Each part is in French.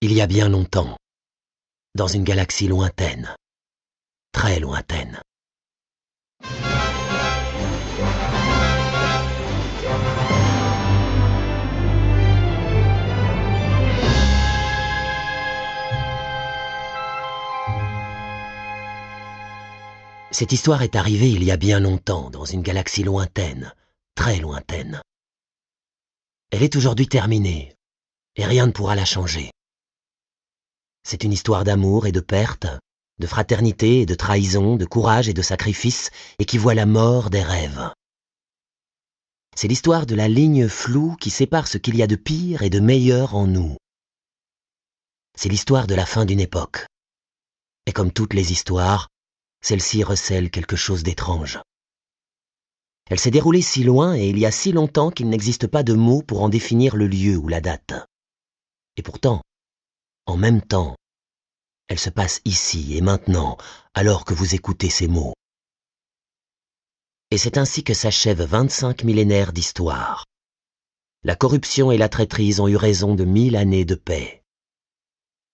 Il y a bien longtemps, dans une galaxie lointaine, très lointaine. Cette histoire est arrivée il y a bien longtemps, dans une galaxie lointaine, très lointaine. Elle est aujourd'hui terminée, et rien ne pourra la changer. C'est une histoire d'amour et de perte, de fraternité et de trahison, de courage et de sacrifice, et qui voit la mort des rêves. C'est l'histoire de la ligne floue qui sépare ce qu'il y a de pire et de meilleur en nous. C'est l'histoire de la fin d'une époque. Et comme toutes les histoires, celle-ci recèle quelque chose d'étrange. Elle s'est déroulée si loin et il y a si longtemps qu'il n'existe pas de mots pour en définir le lieu ou la date. Et pourtant, en même temps, elle se passe ici et maintenant, alors que vous écoutez ces mots. Et c'est ainsi que s'achèvent 25 millénaires d'histoire. La corruption et la traîtrise ont eu raison de 1000 années de paix.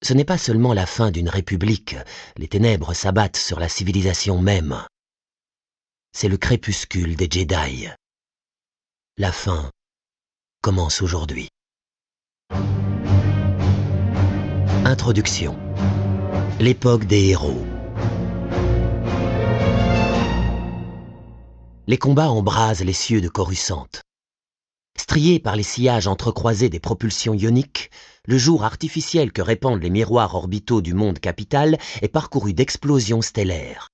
Ce n'est pas seulement la fin d'une république, les ténèbres s'abattent sur la civilisation même. C'est le crépuscule des Jedi. La fin commence aujourd'hui. Introduction. L'époque des héros. Les combats embrasent les cieux de Coruscant. Strié par les sillages entrecroisés des propulsions ioniques, le jour artificiel que répandent les miroirs orbitaux du monde capital est parcouru d'explosions stellaires.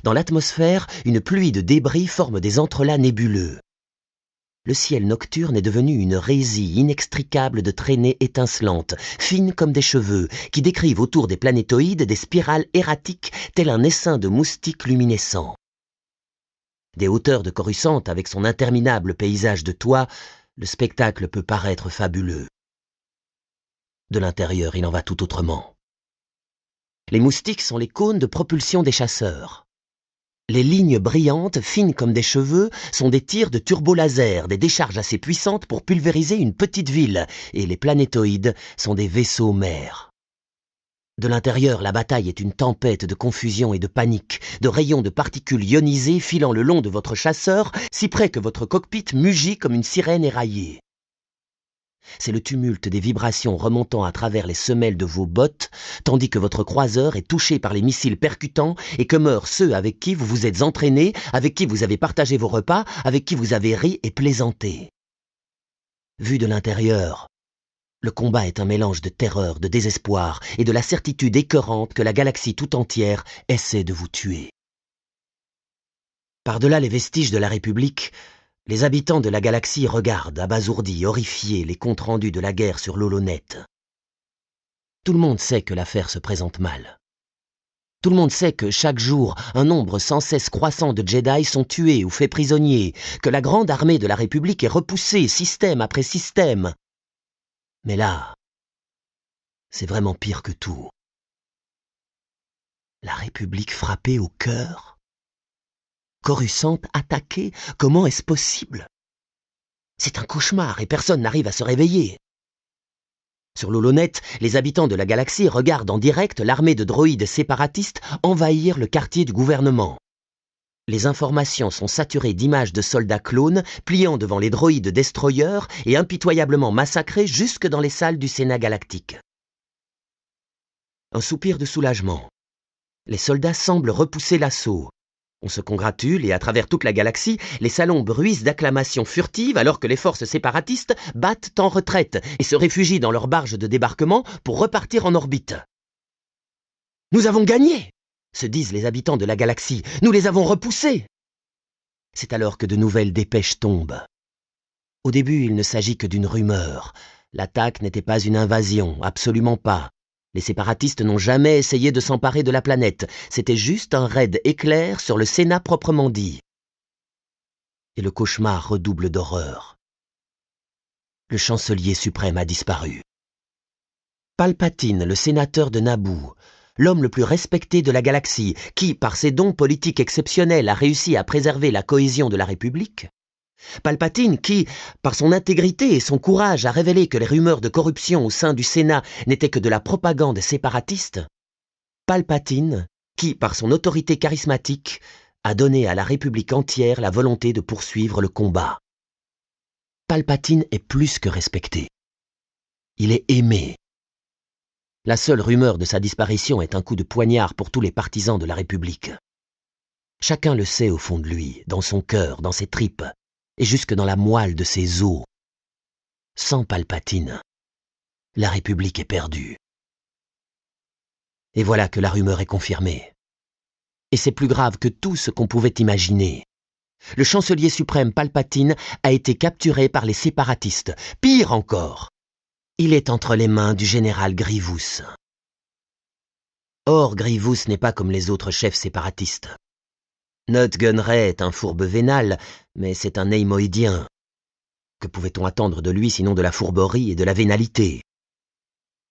Dans l'atmosphère, une pluie de débris forme des entrelacs nébuleux. Le ciel nocturne est devenu une résille inextricable de traînées étincelantes, fines comme des cheveux, qui décrivent autour des planétoïdes des spirales erratiques tel un essaim de moustiques luminescents. Des hauteurs de Coruscant, avec son interminable paysage de toits, le spectacle peut paraître fabuleux. De l'intérieur, il en va tout autrement. Les moustiques sont les cônes de propulsion des chasseurs. Les lignes brillantes, fines comme des cheveux, sont des tirs de turbolasers, des décharges assez puissantes pour pulvériser une petite ville, et les planétoïdes sont des vaisseaux mers. De l'intérieur, la bataille est une tempête de confusion et de panique, de rayons de particules ionisées filant le long de votre chasseur, si près que votre cockpit mugit comme une sirène éraillée. C'est le tumulte des vibrations remontant à travers les semelles de vos bottes, tandis que votre croiseur est touché par les missiles percutants et que meurent ceux avec qui vous vous êtes entraînés, avec qui vous avez partagé vos repas, avec qui vous avez ri et plaisanté. Vu de l'intérieur, le combat est un mélange de terreur, de désespoir et de la certitude écœurante que la galaxie tout entière essaie de vous tuer. Par-delà les vestiges de la République, les habitants de la galaxie regardent, abasourdis, horrifiés, les comptes rendus de la guerre sur l'Holonet. Tout le monde sait que l'affaire se présente mal. Tout le monde sait que chaque jour, un nombre sans cesse croissant de Jedi sont tués ou faits prisonniers, que la grande armée de la République est repoussée système après système. Mais là, c'est vraiment pire que tout. La République frappée au cœur? Coruscant attaquée? Comment est-ce possible? C'est un cauchemar et personne n'arrive à se réveiller. Sur l'Holonet, les habitants de la galaxie regardent en direct l'armée de droïdes séparatistes envahir le quartier du gouvernement. Les informations sont saturées d'images de soldats clones pliant devant les droïdes destroyers et impitoyablement massacrés jusque dans les salles du Sénat galactique. Un soupir de soulagement. Les soldats semblent repousser l'assaut. On se congratule et à travers toute la galaxie, les salons bruissent d'acclamations furtives alors que les forces séparatistes battent en retraite et se réfugient dans leurs barges de débarquement pour repartir en orbite. « Nous avons gagné !» se disent les habitants de la galaxie. « Nous les avons repoussés !» C'est alors que de nouvelles dépêches tombent. Au début, il ne s'agit que d'une rumeur. L'attaque n'était pas une invasion, absolument pas. Les séparatistes n'ont jamais essayé de s'emparer de la planète. C'était juste un raid éclair sur le Sénat proprement dit. Et le cauchemar redouble d'horreur. Le chancelier suprême a disparu. Palpatine, le sénateur de Naboo, l'homme le plus respecté de la galaxie, qui, par ses dons politiques exceptionnels, a réussi à préserver la cohésion de la République, Palpatine qui, par son intégrité et son courage, a révélé que les rumeurs de corruption au sein du Sénat n'étaient que de la propagande séparatiste. Palpatine qui, par son autorité charismatique, a donné à la République entière la volonté de poursuivre le combat. Palpatine est plus que respecté. Il est aimé. La seule rumeur de sa disparition est un coup de poignard pour tous les partisans de la République. Chacun le sait au fond de lui, dans son cœur, dans ses tripes, et jusque dans la moelle de ses os. Sans Palpatine, la République est perdue. Et voilà que la rumeur est confirmée. Et c'est plus grave que tout ce qu'on pouvait imaginer. Le chancelier suprême Palpatine a été capturé par les séparatistes. Pire encore, il est entre les mains du général Grievous. Or, Grievous n'est pas comme les autres chefs séparatistes. Nut Gunray est un fourbe vénal, mais c'est un Neimoïdien. Que pouvait-on attendre de lui sinon de la fourberie et de la vénalité?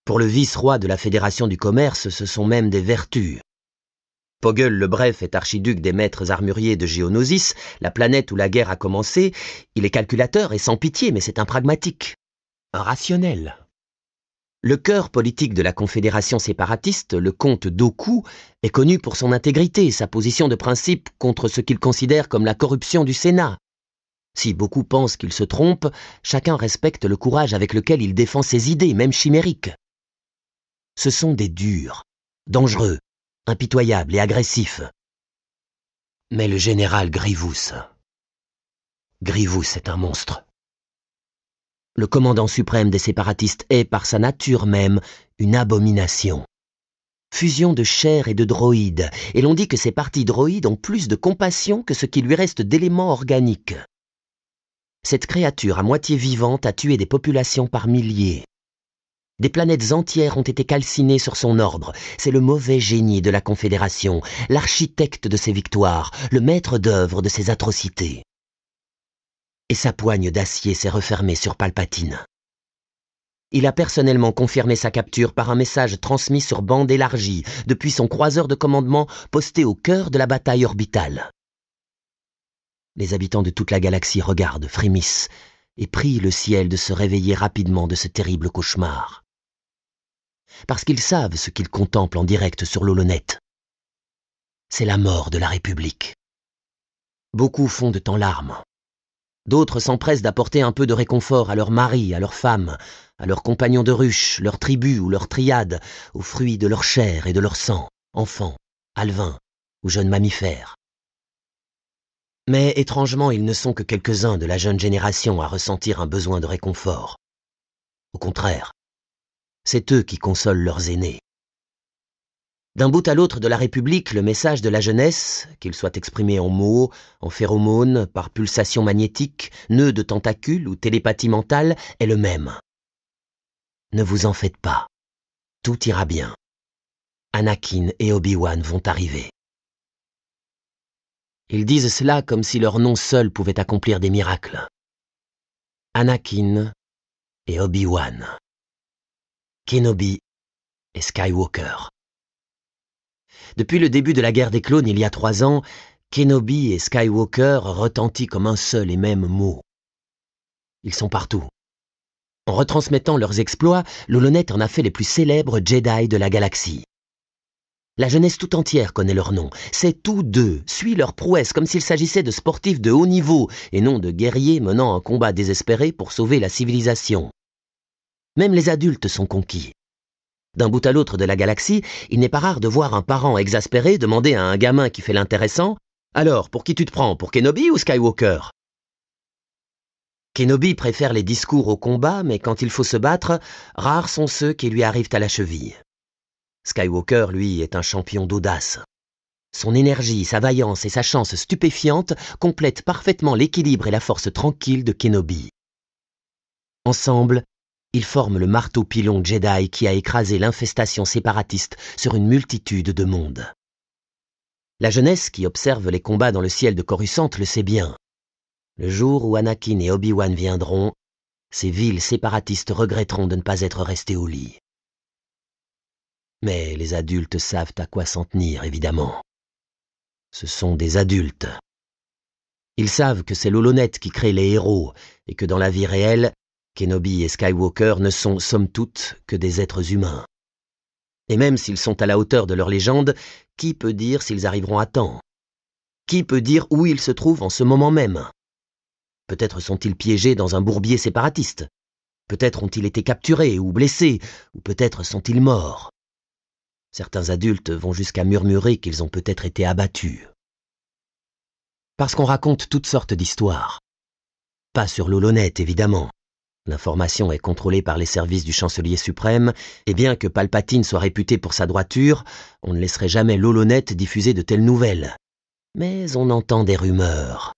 Pour le vice-roi de la Fédération du commerce, ce sont même des vertus. Poggle le Bref est archiduc des maîtres armuriers de Geonosis, la planète où la guerre a commencé. Il est calculateur et sans pitié, mais c'est un pragmatique, un rationnel. Le cœur politique de la Confédération séparatiste, le comte Dooku, est connu pour son intégrité et sa position de principe contre ce qu'il considère comme la corruption du Sénat. Si beaucoup pensent qu'il se trompe, chacun respecte le courage avec lequel il défend ses idées, même chimériques. Ce sont des durs, dangereux, impitoyables et agressifs. Mais le général Grievous est un monstre. Le commandant suprême des séparatistes est, par sa nature même, une abomination. Fusion de chair et de droïdes, et l'on dit que ces parties droïdes ont plus de compassion que ce qui lui reste d'éléments organiques. Cette créature à moitié vivante a tué des populations par milliers. Des planètes entières ont été calcinées sur son ordre. C'est le mauvais génie de la Confédération, l'architecte de ses victoires, le maître d'œuvre de ses atrocités. Et sa poigne d'acier s'est refermée sur Palpatine. Il a personnellement confirmé sa capture par un message transmis sur bande élargie depuis son croiseur de commandement posté au cœur de la bataille orbitale. Les habitants de toute la galaxie regardent, frémissent et prient le ciel de se réveiller rapidement de ce terrible cauchemar. Parce qu'ils savent ce qu'ils contemplent en direct sur l'holonet. C'est la mort de la République. Beaucoup fondent en larmes. D'autres s'empressent d'apporter un peu de réconfort à leurs maris, à leurs femmes, à leurs compagnons de ruche, leurs tribus ou leurs triades, aux fruits de leur chair et de leur sang, enfants, alevins ou jeunes mammifères. Mais étrangement, ils ne sont que quelques-uns de la jeune génération à ressentir un besoin de réconfort. Au contraire, c'est eux qui consolent leurs aînés. D'un bout à l'autre de la République, le message de la jeunesse, qu'il soit exprimé en mots, en phéromones, par pulsations magnétiques, nœuds de tentacules ou télépathie mentale, est le même. Ne vous en faites pas. Tout ira bien. Anakin et Obi-Wan vont arriver. Ils disent cela comme si leur nom seul pouvait accomplir des miracles. Anakin et Obi-Wan. Kenobi et Skywalker. Depuis le début de la guerre des clones, il y a 3 ans, Kenobi et Skywalker retentissent comme un seul et même mot. Ils sont partout. En retransmettant leurs exploits, l'holonet en a fait les plus célèbres Jedi de la galaxie. La jeunesse tout entière connaît leur nom. C'est tous deux, suit leur prouesse comme s'il s'agissait de sportifs de haut niveau et non de guerriers menant un combat désespéré pour sauver la civilisation. Même les adultes sont conquis. D'un bout à l'autre de la galaxie, il n'est pas rare de voir un parent exaspéré demander à un gamin qui fait l'intéressant « Alors, pour qui tu te prends, pour Kenobi ou Skywalker ?» Kenobi préfère les discours au combat, mais quand il faut se battre, rares sont ceux qui lui arrivent à la cheville. Skywalker, lui, est un champion d'audace. Son énergie, sa vaillance et sa chance stupéfiante complètent parfaitement l'équilibre et la force tranquille de Kenobi. Ensemble, ils forment le marteau-pilon Jedi qui a écrasé l'infestation séparatiste sur une multitude de mondes. La jeunesse qui observe les combats dans le ciel de Coruscant le sait bien. Le jour où Anakin et Obi-Wan viendront, ces vils séparatistes regretteront de ne pas être restés au lit. Mais les adultes savent à quoi s'en tenir, évidemment. Ce sont des adultes. Ils savent que c'est l'holonet qui crée les héros et que dans la vie réelle, Kenobi et Skywalker ne sont, somme toute, que des êtres humains. Et même s'ils sont à la hauteur de leur légende, qui peut dire s'ils arriveront à temps? Qui peut dire où ils se trouvent en ce moment même? Peut-être sont-ils piégés dans un bourbier séparatiste. Peut-être ont-ils été capturés ou blessés, ou peut-être sont-ils morts. Certains adultes vont jusqu'à murmurer qu'ils ont peut-être été abattus. Parce qu'on raconte toutes sortes d'histoires. Pas sur l'holonet, évidemment. L'information est contrôlée par les services du chancelier suprême, et bien que Palpatine soit réputé pour sa droiture, on ne laisserait jamais l'holonet diffuser de telles nouvelles. Mais on entend des rumeurs,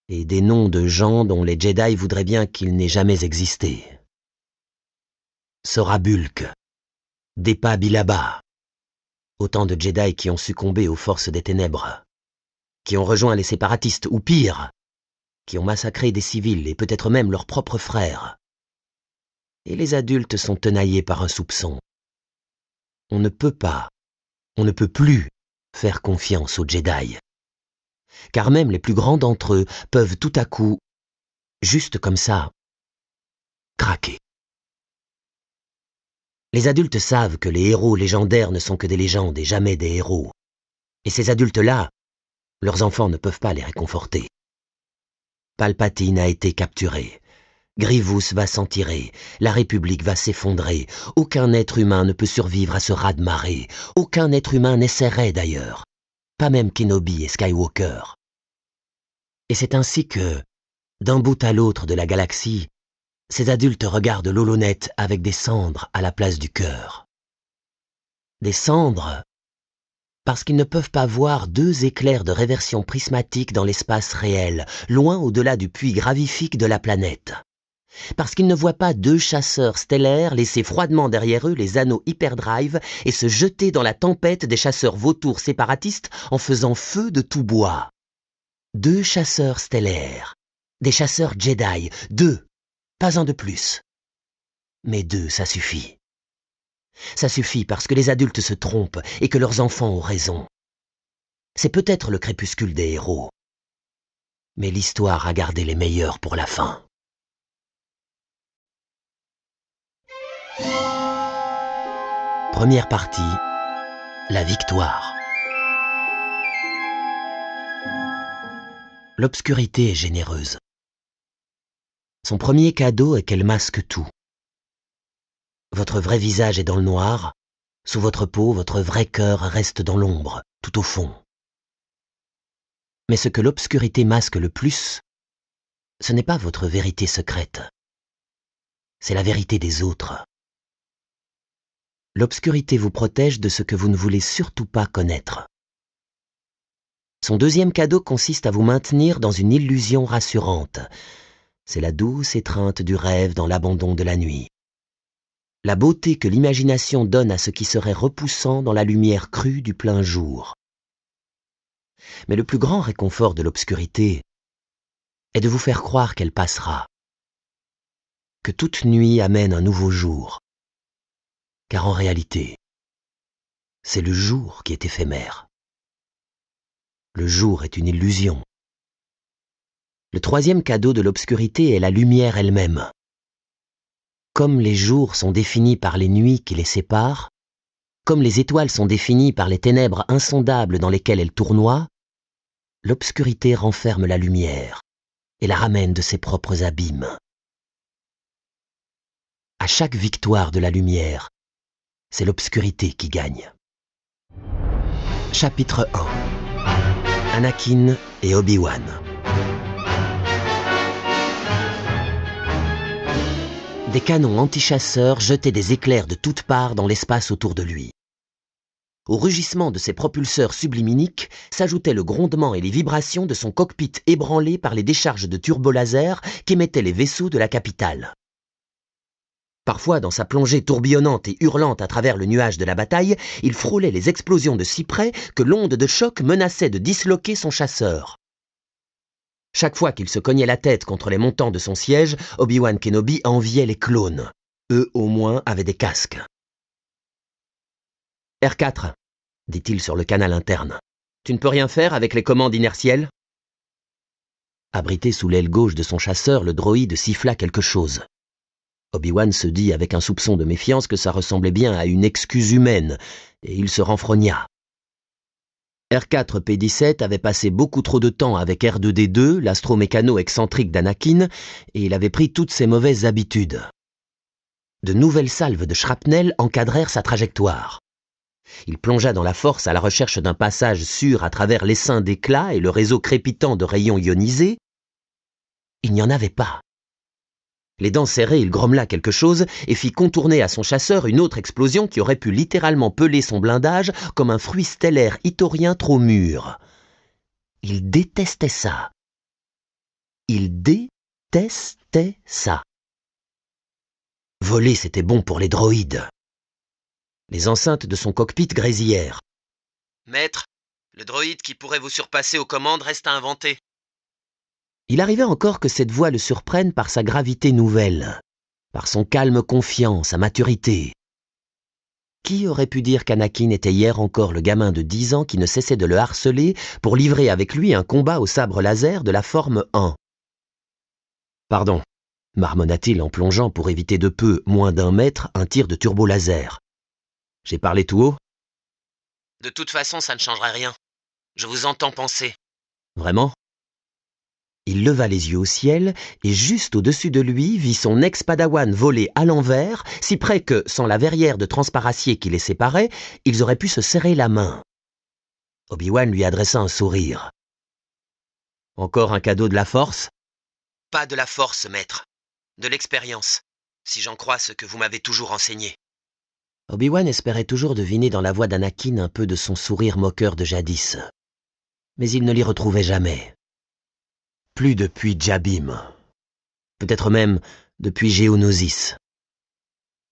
et des noms de gens dont les Jedi voudraient bien qu'ils n'aient jamais existé. Sora Bulk, Depa Billaba, autant de Jedi qui ont succombé aux forces des ténèbres, qui ont rejoint les séparatistes, ou pire, qui ont massacré des civils et peut-être même leurs propres frères. Et les adultes sont tenaillés par un soupçon. On ne peut plus faire confiance aux Jedi. Car même les plus grands d'entre eux peuvent tout à coup, juste comme ça, craquer. Les adultes savent que les héros légendaires ne sont que des légendes et jamais des héros. Et ces adultes-là, leurs enfants ne peuvent pas les réconforter. Palpatine a été capturé. Grievous va s'en tirer. La République va s'effondrer. Aucun être humain ne peut survivre à ce raz-de-marée. Aucun être humain n'essaierait d'ailleurs. Pas même Kenobi et Skywalker. Et c'est ainsi que, d'un bout à l'autre de la galaxie, ces adultes regardent l'holonet avec des cendres à la place du cœur. Des cendres parce qu'ils ne peuvent pas voir deux éclairs de réversion prismatique dans l'espace réel, loin au-delà du puits gravifique de la planète. Parce qu'ils ne voient pas deux chasseurs stellaires laisser froidement derrière eux les anneaux hyperdrive et se jeter dans la tempête des chasseurs vautours séparatistes en faisant feu de tout bois. Deux chasseurs stellaires, des chasseurs Jedi, deux, pas un de plus. Mais deux, ça suffit. Ça suffit parce que les adultes se trompent et que leurs enfants ont raison. C'est peut-être le crépuscule des héros. Mais l'histoire a gardé les meilleurs pour la fin. Première partie, la victoire. L'obscurité est généreuse. Son premier cadeau est qu'elle masque tout. Votre vrai visage est dans le noir, sous votre peau, votre vrai cœur reste dans l'ombre, tout au fond. Mais ce que l'obscurité masque le plus, ce n'est pas votre vérité secrète. C'est la vérité des autres. L'obscurité vous protège de ce que vous ne voulez surtout pas connaître. Son deuxième cadeau consiste à vous maintenir dans une illusion rassurante. C'est la douce étreinte du rêve dans l'abandon de la nuit. La beauté que l'imagination donne à ce qui serait repoussant dans la lumière crue du plein jour. Mais le plus grand réconfort de l'obscurité est de vous faire croire qu'elle passera, que toute nuit amène un nouveau jour. Car en réalité, c'est le jour qui est éphémère. Le jour est une illusion. Le troisième cadeau de l'obscurité est la lumière elle-même. Comme les jours sont définis par les nuits qui les séparent, comme les étoiles sont définies par les ténèbres insondables dans lesquelles elles tournoient, l'obscurité renferme la lumière et la ramène de ses propres abîmes. À chaque victoire de la lumière, c'est l'obscurité qui gagne. Chapitre 1. Anakin et Obi-Wan. Des canons antichasseurs jetaient des éclairs de toutes parts dans l'espace autour de lui. Au rugissement de ses propulseurs subluminiques s'ajoutaient le grondement et les vibrations de son cockpit ébranlé par les décharges de turbolaser qu'émettaient les vaisseaux de la capitale. Parfois, dans sa plongée tourbillonnante et hurlante à travers le nuage de la bataille, il frôlait les explosions de si près que l'onde de choc menaçait de disloquer son chasseur. Chaque fois qu'il se cognait la tête contre les montants de son siège, Obi-Wan Kenobi enviait les clones. Eux, au moins, avaient des casques. « R4, dit-il sur le canal interne. Tu ne peux rien faire avec les commandes inertielles ? Abrité sous l'aile gauche de son chasseur, le droïde siffla quelque chose. Obi-Wan se dit avec un soupçon de méfiance que ça ressemblait bien à une excuse humaine, et il se renfrogna. R4-P17 avait passé beaucoup trop de temps avec R2-D2, l'astromécano excentrique d'Anakin, et il avait pris toutes ses mauvaises habitudes. De nouvelles salves de shrapnel encadrèrent sa trajectoire. Il plongea dans la force à la recherche d'un passage sûr à travers l'essaim d'éclats et le réseau crépitant de rayons ionisés. Il n'y en avait pas. Les dents serrées, il grommela quelque chose et fit contourner à son chasseur une autre explosion qui aurait pu littéralement peler son blindage comme un fruit stellaire itorien trop mûr. Il détestait ça. Il détestait ça. Voler, c'était bon pour les droïdes. Les enceintes de son cockpit grésillèrent. « Maître, le droïde qui pourrait vous surpasser aux commandes reste à inventer. » Il arrivait encore que cette voix le surprenne par sa gravité nouvelle, par son calme confiant, sa maturité. Qui aurait pu dire qu'Anakin était hier encore le gamin de 10 ans qui ne cessait de le harceler pour livrer avec lui un combat au sabre laser de la forme 1 ? « Pardon, » marmonna-t-il en plongeant pour éviter de peu, moins d'1 mètre, un tir de turbo-laser. « J'ai parlé tout haut ? » « De toute façon, ça ne changerait rien. Je vous entends penser. »« Vraiment ?» Il leva les yeux au ciel et juste au-dessus de lui vit son ex-padawan voler à l'envers, si près que, sans la verrière de transparacier qui les séparait, ils auraient pu se serrer la main. Obi-Wan lui adressa un sourire. « Encore un cadeau de la Force ? » ?»« Pas de la Force, maître. De l'expérience, si j'en crois ce que vous m'avez toujours enseigné. » Obi-Wan espérait toujours deviner dans la voix d'Anakin un peu de son sourire moqueur de jadis. Mais il ne l'y retrouvait jamais. Plus depuis Jabim. Peut-être même depuis Géonosis.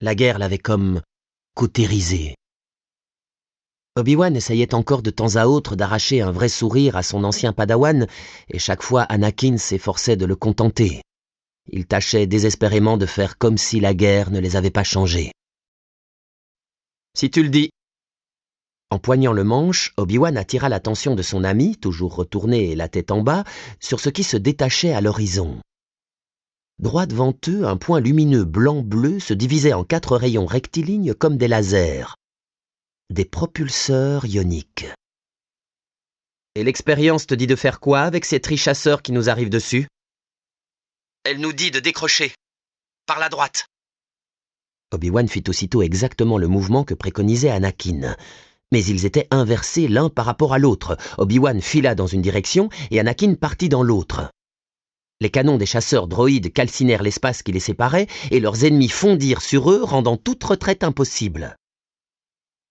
La guerre l'avait comme cautérisé. Obi-Wan essayait encore de temps à autre d'arracher un vrai sourire à son ancien padawan, et chaque fois Anakin s'efforçait de le contenter. Il tâchait désespérément de faire comme si la guerre ne les avait pas changés. « Si tu le dis. » Empoignant le manche, Obi-Wan attira l'attention de son ami, toujours retourné et la tête en bas, sur ce qui se détachait à l'horizon. Droit devant eux, un point lumineux blanc-bleu se divisait en 4 rayons rectilignes comme des lasers. Des propulseurs ioniques. « Et l'expérience te dit de faire quoi avec ces trichasseurs qui nous arrivent dessus ? » ?»« Elle nous dit de décrocher. Par la droite. » Obi-Wan fit aussitôt exactement le mouvement que préconisait Anakin. Mais ils étaient inversés l'un par rapport à l'autre. Obi-Wan fila dans une direction et Anakin partit dans l'autre. Les canons des chasseurs droïdes calcinèrent l'espace qui les séparait et leurs ennemis fondirent sur eux, rendant toute retraite impossible.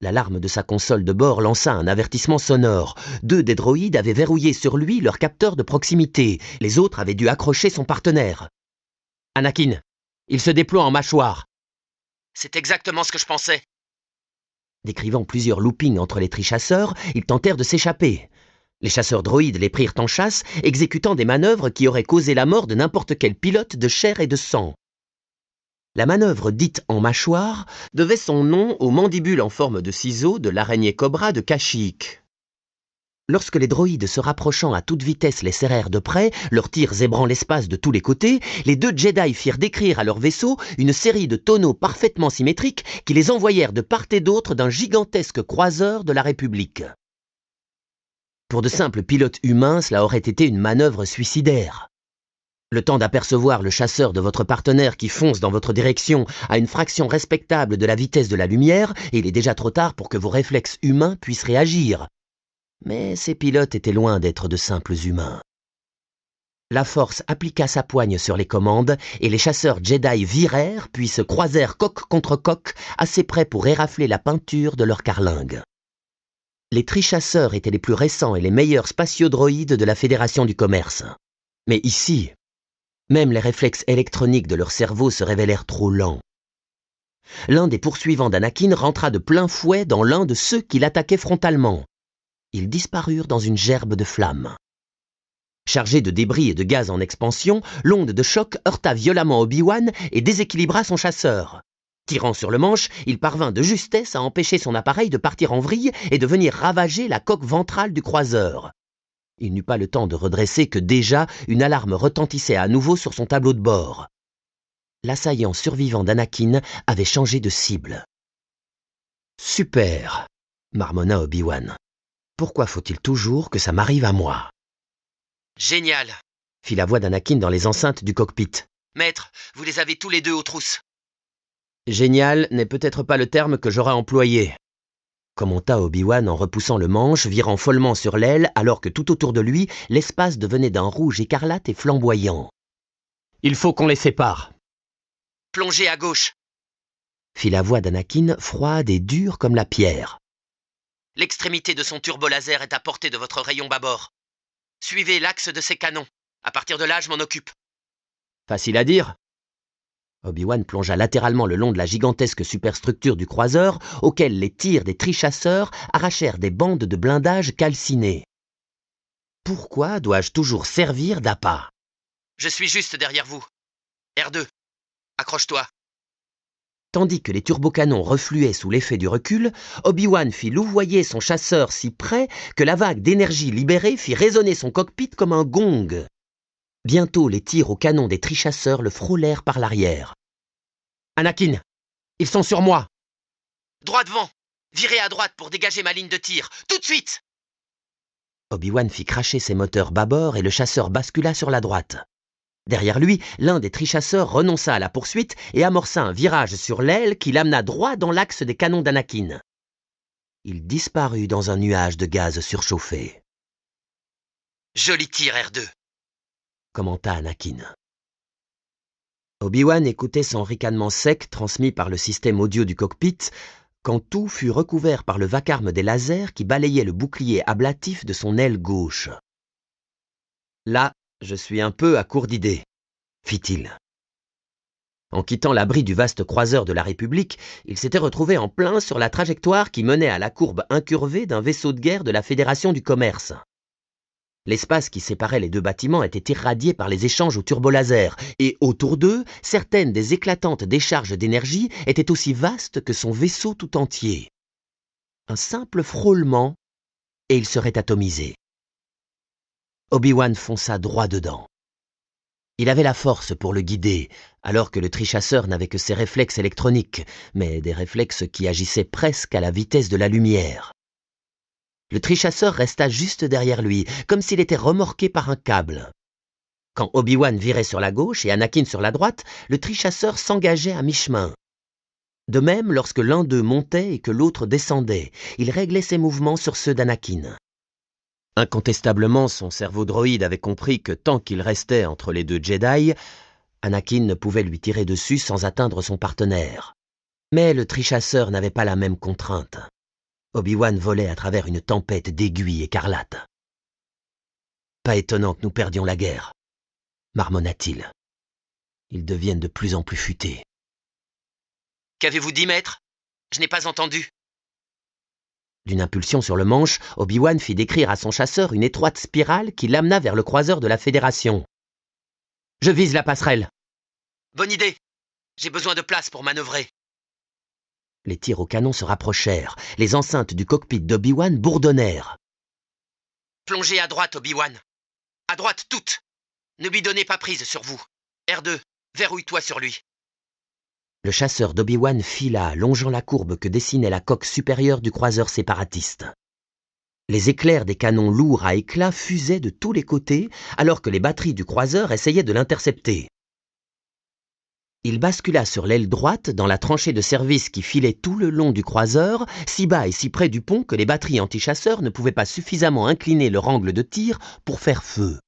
L'alarme de sa console de bord lança un avertissement sonore. 2 des droïdes avaient verrouillé sur lui leur capteur de proximité. Les autres avaient dû accrocher son partenaire. « Anakin, il se déploie en mâchoire. »« C'est exactement ce que je pensais. » Décrivant plusieurs loopings entre les trichasseurs, ils tentèrent de s'échapper. Les chasseurs droïdes les prirent en chasse, exécutant des manœuvres qui auraient causé la mort de n'importe quel pilote de chair et de sang. La manœuvre dite en mâchoire devait son nom aux mandibules en forme de ciseaux de l'araignée cobra de Kashyyyk. Lorsque les droïdes se rapprochant à toute vitesse les serrèrent de près, leurs tirs zébrant l'espace de tous les côtés, les 2 Jedi firent décrire à leur vaisseau une série de tonneaux parfaitement symétriques qui les envoyèrent de part et d'autre d'un gigantesque croiseur de la République. Pour de simples pilotes humains, cela aurait été une manœuvre suicidaire. Le temps d'apercevoir le chasseur de votre partenaire qui fonce dans votre direction à une fraction respectable de la vitesse de la lumière, et il est déjà trop tard pour que vos réflexes humains puissent réagir. Mais ces pilotes étaient loin d'être de simples humains. La force appliqua sa poigne sur les commandes et les chasseurs Jedi virèrent puis se croisèrent coque contre coque, assez près pour érafler la peinture de leur carlingue. Les trichasseurs étaient les plus récents et les meilleurs spatiodroïdes de la Fédération du Commerce. Mais ici, même les réflexes électroniques de leur cerveau se révélèrent trop lents. L'un des poursuivants d'Anakin rentra de plein fouet dans l'un de ceux qui l'attaquaient frontalement. Ils disparurent dans une gerbe de flammes. Chargé de débris et de gaz en expansion, l'onde de choc heurta violemment Obi-Wan et déséquilibra son chasseur. Tirant sur le manche, il parvint de justesse à empêcher son appareil de partir en vrille et de venir ravager la coque ventrale du croiseur. Il n'eut pas le temps de redresser que déjà une alarme retentissait à nouveau sur son tableau de bord. L'assaillant survivant d'Anakin avait changé de cible. « Super !» marmonna Obi-Wan. « Pourquoi faut-il toujours que ça m'arrive à moi ?» « Génial !» fit la voix d'Anakin dans les enceintes du cockpit. « Maître, vous les avez tous les deux aux trousses. »« Génial n'est peut-être pas le terme que j'aurais employé, » commenta Obi-Wan en repoussant le manche, virant follement sur l'aile, alors que tout autour de lui, l'espace devenait d'un rouge écarlate et flamboyant. « Il faut qu'on les sépare. »« Plongez à gauche !» fit la voix d'Anakin, froide et dure comme la pierre. « L'extrémité de son turbo-laser est à portée de votre rayon bâbord. Suivez l'axe de ses canons. À partir de là, je m'en occupe. » Facile à dire. Obi-Wan plongea latéralement le long de la gigantesque superstructure du croiseur, auquel les tirs des trichasseurs arrachèrent des bandes de blindage calcinées. Pourquoi dois-je toujours servir d'appât ? Je suis juste derrière vous. R2, accroche-toi. Tandis que les turbocanons refluaient sous l'effet du recul, Obi-Wan fit louvoyer son chasseur si près que la vague d'énergie libérée fit résonner son cockpit comme un gong. Bientôt, les tirs au canon des trichasseurs le frôlèrent par l'arrière. « Anakin, ils sont sur moi !»« Droit devant! Virez à droite pour dégager ma ligne de tir! Tout de suite !» Obi-Wan fit cracher ses moteurs bâbord et le chasseur bascula sur la droite. Derrière lui, l'un des trichasseurs renonça à la poursuite et amorça un virage sur l'aile qui l'amena droit dans l'axe des canons d'Anakin. Il disparut dans un nuage de gaz surchauffé. « Joli tir, R2 !» commenta Anakin. Obi-Wan écoutait son ricanement sec transmis par le système audio du cockpit quand tout fut recouvert par le vacarme des lasers qui balayaient le bouclier ablatif de son aile gauche. « Là, je suis un peu à court d'idées, » fit-il. En quittant l'abri du vaste croiseur de la République, il s'était retrouvé en plein sur la trajectoire qui menait à la courbe incurvée d'un vaisseau de guerre de la Fédération du Commerce. L'espace qui séparait les deux bâtiments était irradié par les échanges au turbolaser, et autour d'eux, certaines des éclatantes décharges d'énergie étaient aussi vastes que son vaisseau tout entier. Un simple frôlement, et il serait atomisé. Obi-Wan fonça droit dedans. Il avait la force pour le guider, alors que le trichasseur n'avait que ses réflexes électroniques, mais des réflexes qui agissaient presque à la vitesse de la lumière. Le trichasseur resta juste derrière lui, comme s'il était remorqué par un câble. Quand Obi-Wan virait sur la gauche et Anakin sur la droite, le trichasseur s'engageait à mi-chemin. De même, lorsque l'un d'eux montait et que l'autre descendait, il réglait ses mouvements sur ceux d'Anakin. Incontestablement, son cerveau droïde avait compris que tant qu'il restait entre les deux Jedi, Anakin ne pouvait lui tirer dessus sans atteindre son partenaire. Mais le trichasseur n'avait pas la même contrainte. Obi-Wan volait à travers une tempête d'aiguilles écarlates. « Pas étonnant que nous perdions la guerre, » marmonna-t-il. « Ils deviennent de plus en plus futés. »« Qu'avez-vous dit, maître ? Je n'ai pas entendu. » D'une impulsion sur le manche, Obi-Wan fit décrire à son chasseur une étroite spirale qui l'amena vers le croiseur de la Fédération. « Je vise la passerelle. »« Bonne idée. J'ai besoin de place pour manœuvrer. » Les tirs au canon se rapprochèrent. Les enceintes du cockpit d'Obi-Wan bourdonnèrent. « Plongez à droite, Obi-Wan. À droite, toute. Ne lui donnez pas prise sur vous. R2, verrouille-toi sur lui. » Le chasseur d'Obi-Wan fila, longeant la courbe que dessinait la coque supérieure du croiseur séparatiste. Les éclairs des canons lourds à éclats fusaient de tous les côtés, alors que les batteries du croiseur essayaient de l'intercepter. Il bascula sur l'aile droite dans la tranchée de service qui filait tout le long du croiseur, si bas et si près du pont que les batteries anti-chasseurs ne pouvaient pas suffisamment incliner leur angle de tir pour faire feu.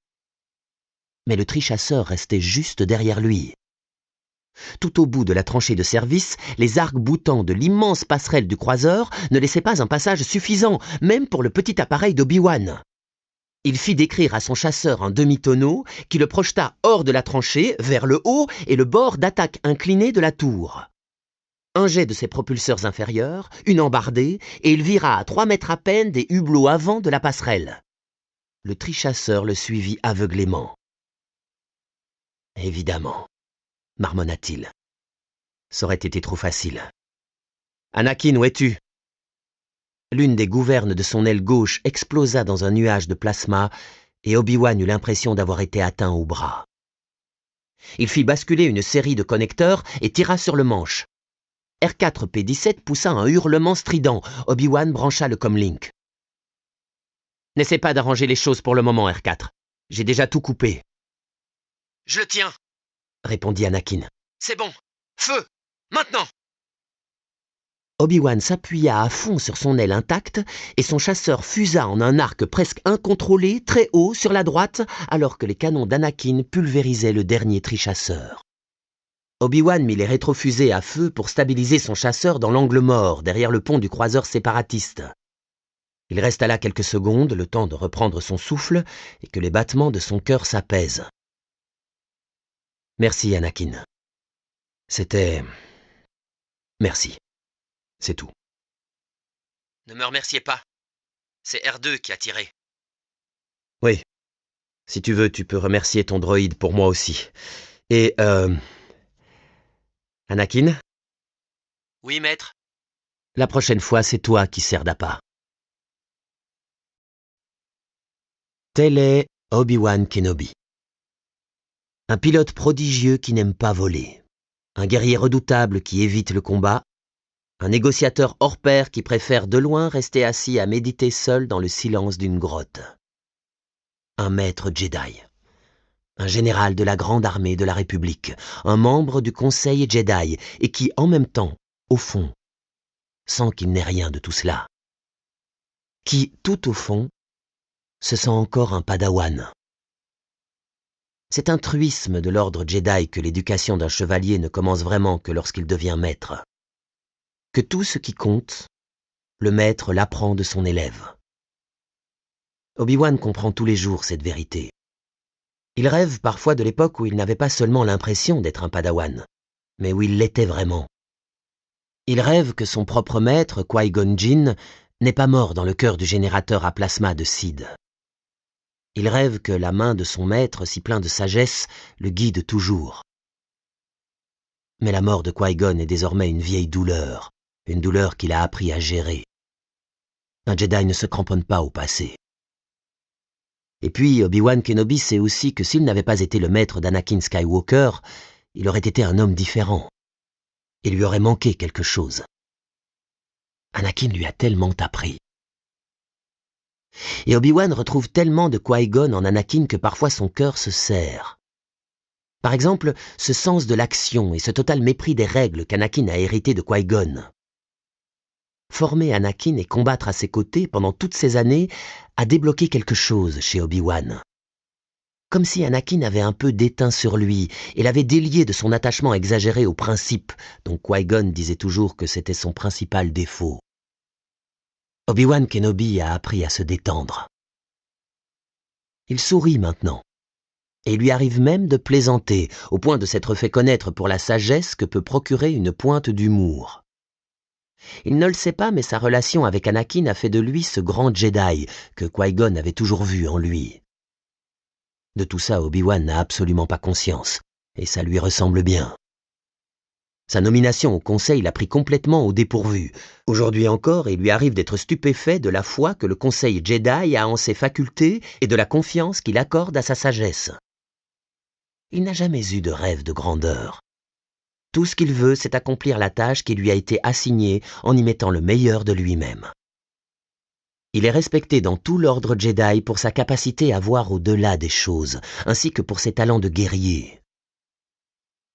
Mais le trichasseur restait juste derrière lui. Tout au bout de la tranchée de service, les arcs-boutants de l'immense passerelle du croiseur ne laissaient pas un passage suffisant, même pour le petit appareil d'Obi-Wan. Il fit décrire à son chasseur un demi-tonneau qui le projeta hors de la tranchée, vers le haut et le bord d'attaque incliné de la tour. Un jet de ses propulseurs inférieurs, une embardée, et il vira à 3 mètres à peine des hublots avant de la passerelle. Le trichasseur le suivit aveuglément. « Évidemment, » marmonna-t-il. « Ça aurait été trop facile. »« Anakin, où es-tu » L'une des gouvernes de son aile gauche explosa dans un nuage de plasma et Obi-Wan eut l'impression d'avoir été atteint au bras. Il fit basculer une série de connecteurs et tira sur le manche. R4-P17 poussa un hurlement strident. Obi-Wan brancha le comlink. « N'essaie pas d'arranger les choses pour le moment, R4. J'ai déjà tout coupé. »« Je le tiens, » répondit Anakin. « C'est bon. Feu! Maintenant !» Obi-Wan s'appuya à fond sur son aile intacte et son chasseur fusa en un arc presque incontrôlé, très haut, sur la droite, alors que les canons d'Anakin pulvérisaient le dernier trichasseur. Obi-Wan mit les rétrofusées à feu pour stabiliser son chasseur dans l'angle mort, derrière le pont du croiseur séparatiste. Il resta là quelques secondes, le temps de reprendre son souffle et que les battements de son cœur s'apaisent. « Merci, Anakin. C'était... Merci. C'est tout. » « Ne me remerciez pas. C'est R2 qui a tiré. » « Oui. Si tu veux, tu peux remercier ton droïde pour moi aussi. Et, Anakin ? » ?»« Oui, maître. » »« La prochaine fois, c'est toi qui sers d'appât. » Tel est Obi-Wan Kenobi. Un pilote prodigieux qui n'aime pas voler. Un guerrier redoutable qui évite le combat. Un négociateur hors pair qui préfère de loin rester assis à méditer seul dans le silence d'une grotte. Un maître Jedi. Un général de la grande armée de la République. Un membre du Conseil Jedi et qui, en même temps, au fond, sent qu'il n'est rien de tout cela. Qui, tout au fond, se sent encore un padawan. C'est un truisme de l'ordre Jedi que l'éducation d'un chevalier ne commence vraiment que lorsqu'il devient maître. Que tout ce qui compte, le maître l'apprend de son élève. Obi-Wan comprend tous les jours cette vérité. Il rêve parfois de l'époque où il n'avait pas seulement l'impression d'être un padawan, mais où il l'était vraiment. Il rêve que son propre maître, Qui-Gon Jinn, n'est pas mort dans le cœur du générateur à plasma de Sid. Il rêve que la main de son maître, si plein de sagesse, le guide toujours. Mais la mort de Qui-Gon est désormais une vieille douleur, une douleur qu'il a appris à gérer. Un Jedi ne se cramponne pas au passé. Et puis, Obi-Wan Kenobi sait aussi que s'il n'avait pas été le maître d'Anakin Skywalker, il aurait été un homme différent. Il lui aurait manqué quelque chose. Anakin lui a tellement appris. Et Obi-Wan retrouve tellement de Qui-Gon en Anakin que parfois son cœur se serre. Par exemple, ce sens de l'action et ce total mépris des règles qu'Anakin a hérité de Qui-Gon. Former Anakin et combattre à ses côtés pendant toutes ces années a débloqué quelque chose chez Obi-Wan. Comme si Anakin avait un peu d'étain sur lui et l'avait délié de son attachement exagéré aux principes, dont Qui-Gon disait toujours que c'était son principal défaut. Obi-Wan Kenobi a appris à se détendre. Il sourit maintenant. Et il lui arrive même de plaisanter, au point de s'être fait connaître pour la sagesse que peut procurer une pointe d'humour. Il ne le sait pas, mais sa relation avec Anakin a fait de lui ce grand Jedi que Qui-Gon avait toujours vu en lui. De tout ça, Obi-Wan n'a absolument pas conscience, et ça lui ressemble bien. Sa nomination au Conseil l'a pris complètement au dépourvu. Aujourd'hui encore, il lui arrive d'être stupéfait de la foi que le Conseil Jedi a en ses facultés et de la confiance qu'il accorde à sa sagesse. Il n'a jamais eu de rêve de grandeur. Tout ce qu'il veut, c'est accomplir la tâche qui lui a été assignée en y mettant le meilleur de lui-même. Il est respecté dans tout l'ordre Jedi pour sa capacité à voir au-delà des choses, ainsi que pour ses talents de guerrier.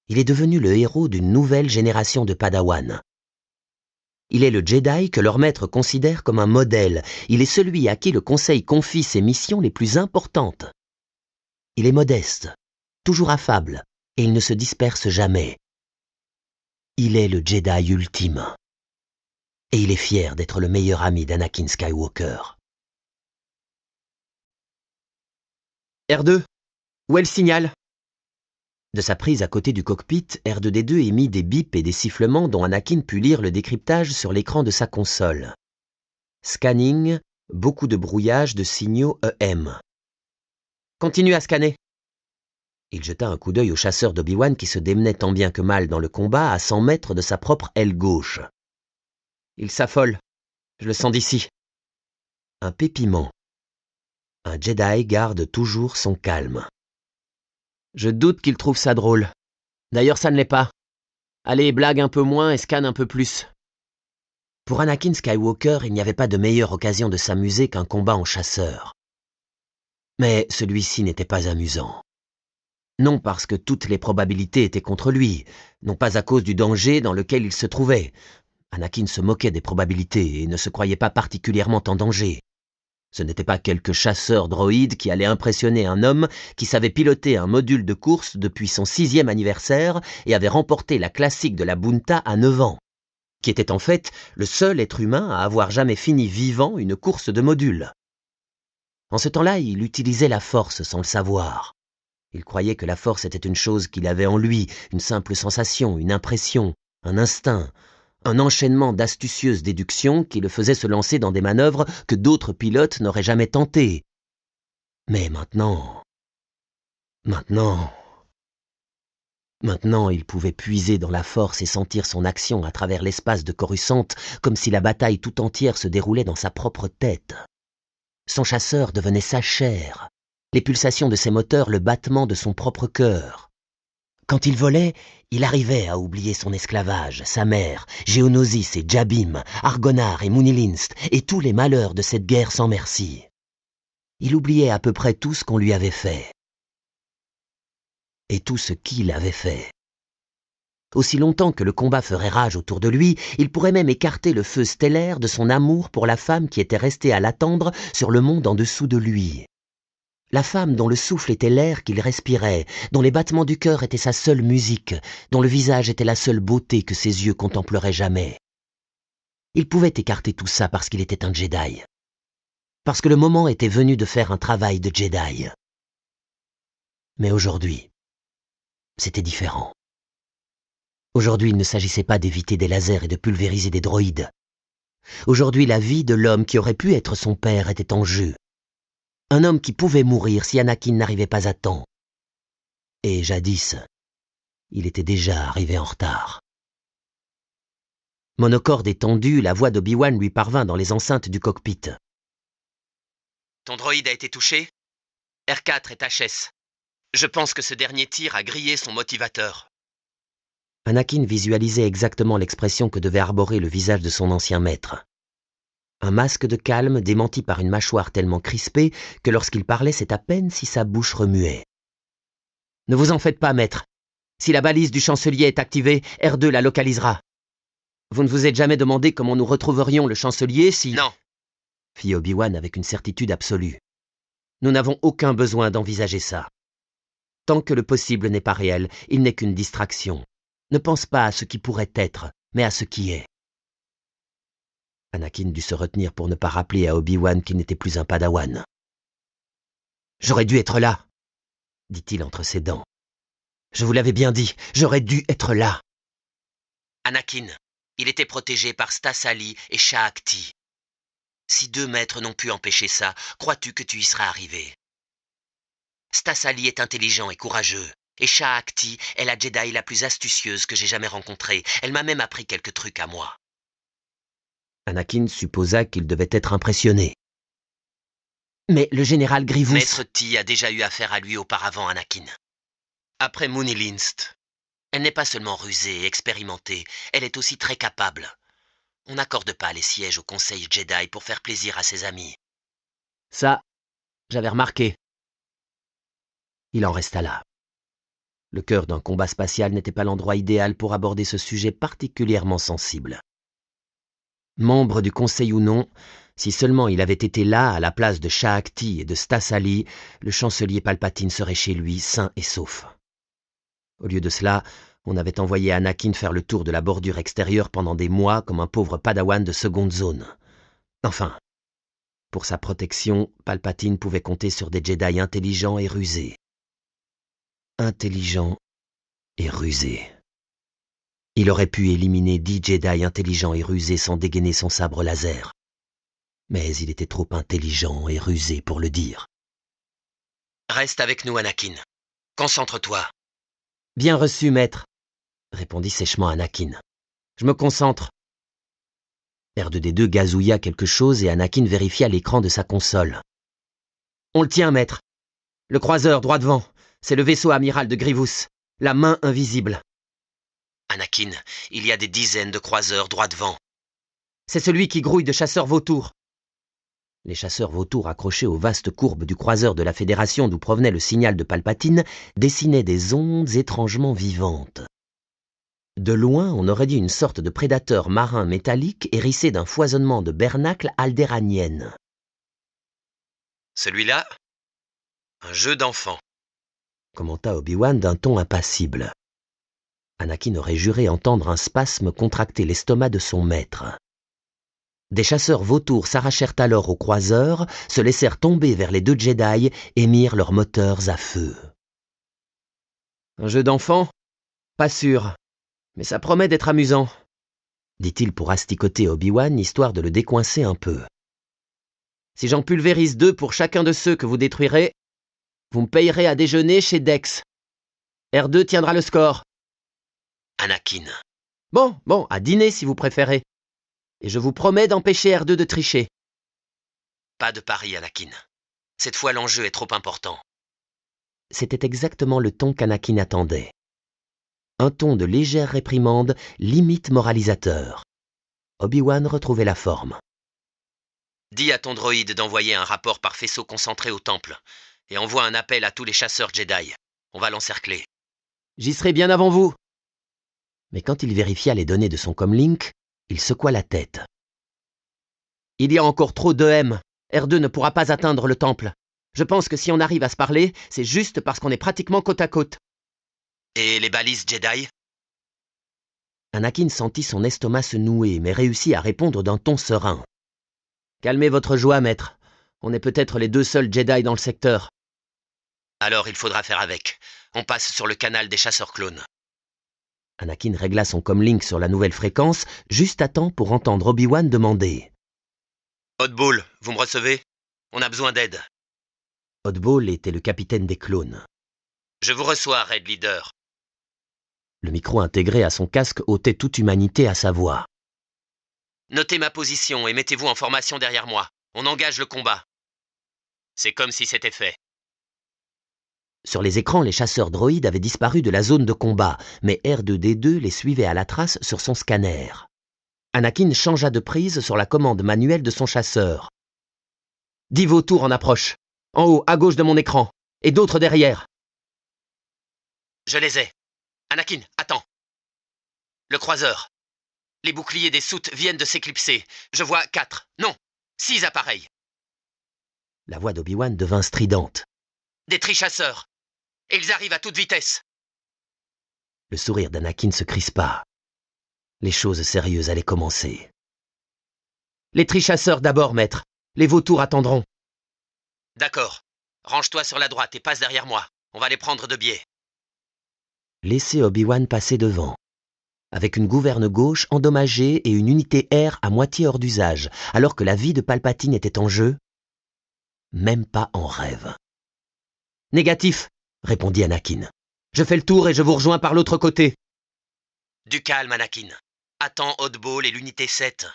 Il est devenu le héros d'une nouvelle génération de Padawan. Il est le Jedi que leur maître considère comme un modèle. Il est celui à qui le Conseil confie ses missions les plus importantes. Il est modeste, toujours affable, et il ne se disperse jamais. Il est le Jedi ultime. Et il est fier d'être le meilleur ami d'Anakin Skywalker. R2, où est le signal ? De sa prise à côté du cockpit, R2-D2 émit des bips et des sifflements dont Anakin put lire le décryptage sur l'écran de sa console. Scanning, beaucoup de brouillage de signaux EM. Continue à scanner. Il jeta un coup d'œil au chasseur d'Obi-Wan qui se démenait tant bien que mal dans le combat à 100 mètres de sa propre aile gauche. Il s'affole. Je le sens d'ici. Un pépiment. Un Jedi garde toujours son calme. Je doute qu'il trouve ça drôle. D'ailleurs, ça ne l'est pas. Allez, blague un peu moins et scanne un peu plus. Pour Anakin Skywalker, il n'y avait pas de meilleure occasion de s'amuser qu'un combat en chasseur. Mais celui-ci n'était pas amusant. Non parce que toutes les probabilités étaient contre lui, non pas à cause du danger dans lequel il se trouvait. Anakin se moquait des probabilités et ne se croyait pas particulièrement en danger. Ce n'était pas quelque chasseur droïde qui allait impressionner un homme qui savait piloter un module de course depuis son 6e anniversaire et avait remporté la classique de la Bunta à 9 ans, qui était en fait le seul être humain à avoir jamais fini vivant une course de module. En ce temps-là, il utilisait la force sans le savoir. Il croyait que la force était une chose qu'il avait en lui, une simple sensation, une impression, un instinct, un enchaînement d'astucieuses déductions qui le faisait se lancer dans des manœuvres que d'autres pilotes n'auraient jamais tentées. Mais maintenant, il pouvait puiser dans la force et sentir son action à travers l'espace de Coruscant, comme si la bataille tout entière se déroulait dans sa propre tête. Son chasseur devenait sa chair, les pulsations de ses moteurs le battement de son propre cœur. Quand il volait, il arrivait à oublier son esclavage, sa mère, Geonosis et Jabim, Argonar et Moonilinst, et tous les malheurs de cette guerre sans merci. Il oubliait à peu près tout ce qu'on lui avait fait. Et tout ce qu'il avait fait. Aussi longtemps que le combat ferait rage autour de lui, il pourrait même écarter le feu stellaire de son amour pour la femme qui était restée à l'attendre sur le monde en dessous de lui. La femme dont le souffle était l'air qu'il respirait, dont les battements du cœur étaient sa seule musique, dont le visage était la seule beauté que ses yeux contempleraient jamais. Il pouvait écarter tout ça parce qu'il était un Jedi. Parce que le moment était venu de faire un travail de Jedi. Mais aujourd'hui, c'était différent. Aujourd'hui, il ne s'agissait pas d'éviter des lasers et de pulvériser des droïdes. Aujourd'hui, la vie de l'homme qui aurait pu être son père était en jeu. Un homme qui pouvait mourir si Anakin n'arrivait pas à temps. Et jadis, il était déjà arrivé en retard. Monocorde étendu, la voix d'Obi-Wan lui parvint dans les enceintes du cockpit. Ton droïde a été touché? R4 est HS. Je pense que ce dernier tir a grillé son motivateur. Anakin visualisait exactement l'expression que devait arborer le visage de son ancien maître. Un masque de calme démenti par une mâchoire tellement crispée que lorsqu'il parlait, c'est à peine si sa bouche remuait. « Ne vous en faites pas, maître. Si la balise du chancelier est activée, R2 la localisera. Vous ne vous êtes jamais demandé comment nous retrouverions le chancelier si... » Non, fit Obi-Wan avec une certitude absolue. « Nous n'avons aucun besoin d'envisager ça. Tant que le possible n'est pas réel, il n'est qu'une distraction. Ne pense pas à ce qui pourrait être, mais à ce qui est. » Anakin dut se retenir pour ne pas rappeler à Obi-Wan qu'il n'était plus un padawan. « J'aurais dû être là, » dit-il entre ses dents. « Je vous l'avais bien dit, j'aurais dû être là. » Anakin, il était protégé par Stas Ali et Shaak Ti. Si 2 maîtres n'ont pu empêcher ça, crois-tu que tu y seras arrivé? Stas Ali est intelligent et courageux, et Shaak Ti est la Jedi la plus astucieuse que j'ai jamais rencontrée. Elle m'a même appris quelques trucs à moi. Anakin supposa qu'il devait être impressionné. « Mais le général Grievous... » Maître Ti a déjà eu affaire à lui auparavant, Anakin. Après Moonilinst. Elle n'est pas seulement rusée et expérimentée, elle est aussi très capable. On n'accorde pas les sièges au Conseil Jedi pour faire plaisir à ses amis. Ça, j'avais remarqué. Il en resta là. Le cœur d'un combat spatial n'était pas l'endroit idéal pour aborder ce sujet particulièrement sensible. Membre du Conseil ou non, si seulement il avait été là à la place de Shaak Ti et de Stas Ali, le chancelier Palpatine serait chez lui, sain et sauf. Au lieu de cela, on avait envoyé Anakin faire le tour de la bordure extérieure pendant des mois comme un pauvre padawan de seconde zone. Enfin, pour sa protection, Palpatine pouvait compter sur des Jedi intelligents et rusés. Intelligents et rusés. Il aurait pu éliminer 10 Jedi intelligents et rusés sans dégainer son sabre laser. Mais il était trop intelligent et rusé pour le dire. Reste avec nous, Anakin. Concentre-toi. Bien reçu, maître, répondit sèchement Anakin. Je me concentre. R2D2 gazouilla quelque chose et Anakin vérifia l'écran de sa console. On le tient, maître. Le croiseur, droit devant. C'est le vaisseau amiral de Grievous. La main invisible. Anakin, il y a des dizaines de croiseurs droit devant. C'est celui qui grouille de chasseurs vautours. Les chasseurs vautours accrochés aux vastes courbes du croiseur de la Fédération d'où provenait le signal de Palpatine dessinaient des ondes étrangement vivantes. De loin, on aurait dit une sorte de prédateur marin métallique hérissé d'un foisonnement de bernacles aldéraniennes. Celui-là, un jeu d'enfant, commenta Obi-Wan d'un ton impassible. Anakin aurait juré entendre un spasme contracter l'estomac de son maître. Des chasseurs vautours s'arrachèrent alors aux croiseurs, se laissèrent tomber vers les deux Jedi et mirent leurs moteurs à feu. Un jeu d'enfant ? Pas sûr, mais ça promet d'être amusant, dit-il pour asticoter Obi-Wan, histoire de le décoincer un peu. Si j'en pulvérise 2 pour chacun de ceux que vous détruirez, vous me payerez à déjeuner chez Dex. R2 tiendra le score. Anakin. Bon, à dîner si vous préférez. Et je vous promets d'empêcher R2 de tricher. Pas de pari, Anakin. Cette fois, l'enjeu est trop important. C'était exactement le ton qu'Anakin attendait. Un ton de légère réprimande, limite moralisateur. Obi-Wan retrouvait la forme. Dis à ton droïde d'envoyer un rapport par faisceau concentré au temple, et envoie un appel à tous les chasseurs Jedi. On va l'encercler. J'y serai bien avant vous. Mais quand il vérifia les données de son comlink, il secoua la tête. Il y a encore trop d'EM. R2 ne pourra pas atteindre le temple. Je pense que si on arrive à se parler, c'est juste parce qu'on est pratiquement côte à côte. Et les balises Jedi ? Anakin sentit son estomac se nouer, mais réussit à répondre d'un ton serein. Calmez votre joie, maître. On est peut-être les 2 seuls Jedi dans le secteur. Alors il faudra faire avec. On passe sur le canal des chasseurs clones. Anakin régla son comlink sur la nouvelle fréquence, juste à temps pour entendre Obi-Wan demander. Oddball, vous me recevez ? On a besoin d'aide. Oddball était le capitaine des clones. Je vous reçois, Red Leader. Le micro intégré à son casque ôtait toute humanité à sa voix. Notez ma position et mettez-vous en formation derrière moi. On engage le combat. C'est comme si c'était fait. Sur les écrans, les chasseurs droïdes avaient disparu de la zone de combat, mais R2-D2 les suivait à la trace sur son scanner. Anakin changea de prise sur la commande manuelle de son chasseur. 10 vautours en approche. En haut, à gauche de mon écran. Et d'autres derrière. Je les ai. Anakin, attends. Le croiseur. Les boucliers des soutes viennent de s'éclipser. Je vois 4, non, 6 appareils. La voix d'Obi-Wan devint stridente. Des trichasseurs. Et ils arrivent à toute vitesse. Le sourire d'Anakin se crispa. Les choses sérieuses allaient commencer. Les trichasseurs d'abord, maître. Les vautours attendront. D'accord. Range-toi sur la droite et passe derrière moi. On va les prendre de biais. Laissez Obi-Wan passer devant. Avec une gouverne gauche endommagée et une unité air à moitié hors d'usage, alors que la vie de Palpatine était en jeu, même pas en rêve. Négatif, répondit Anakin. Je fais le tour et je vous rejoins par l'autre côté. Du calme, Anakin. Attends Oddball et l'unité 7.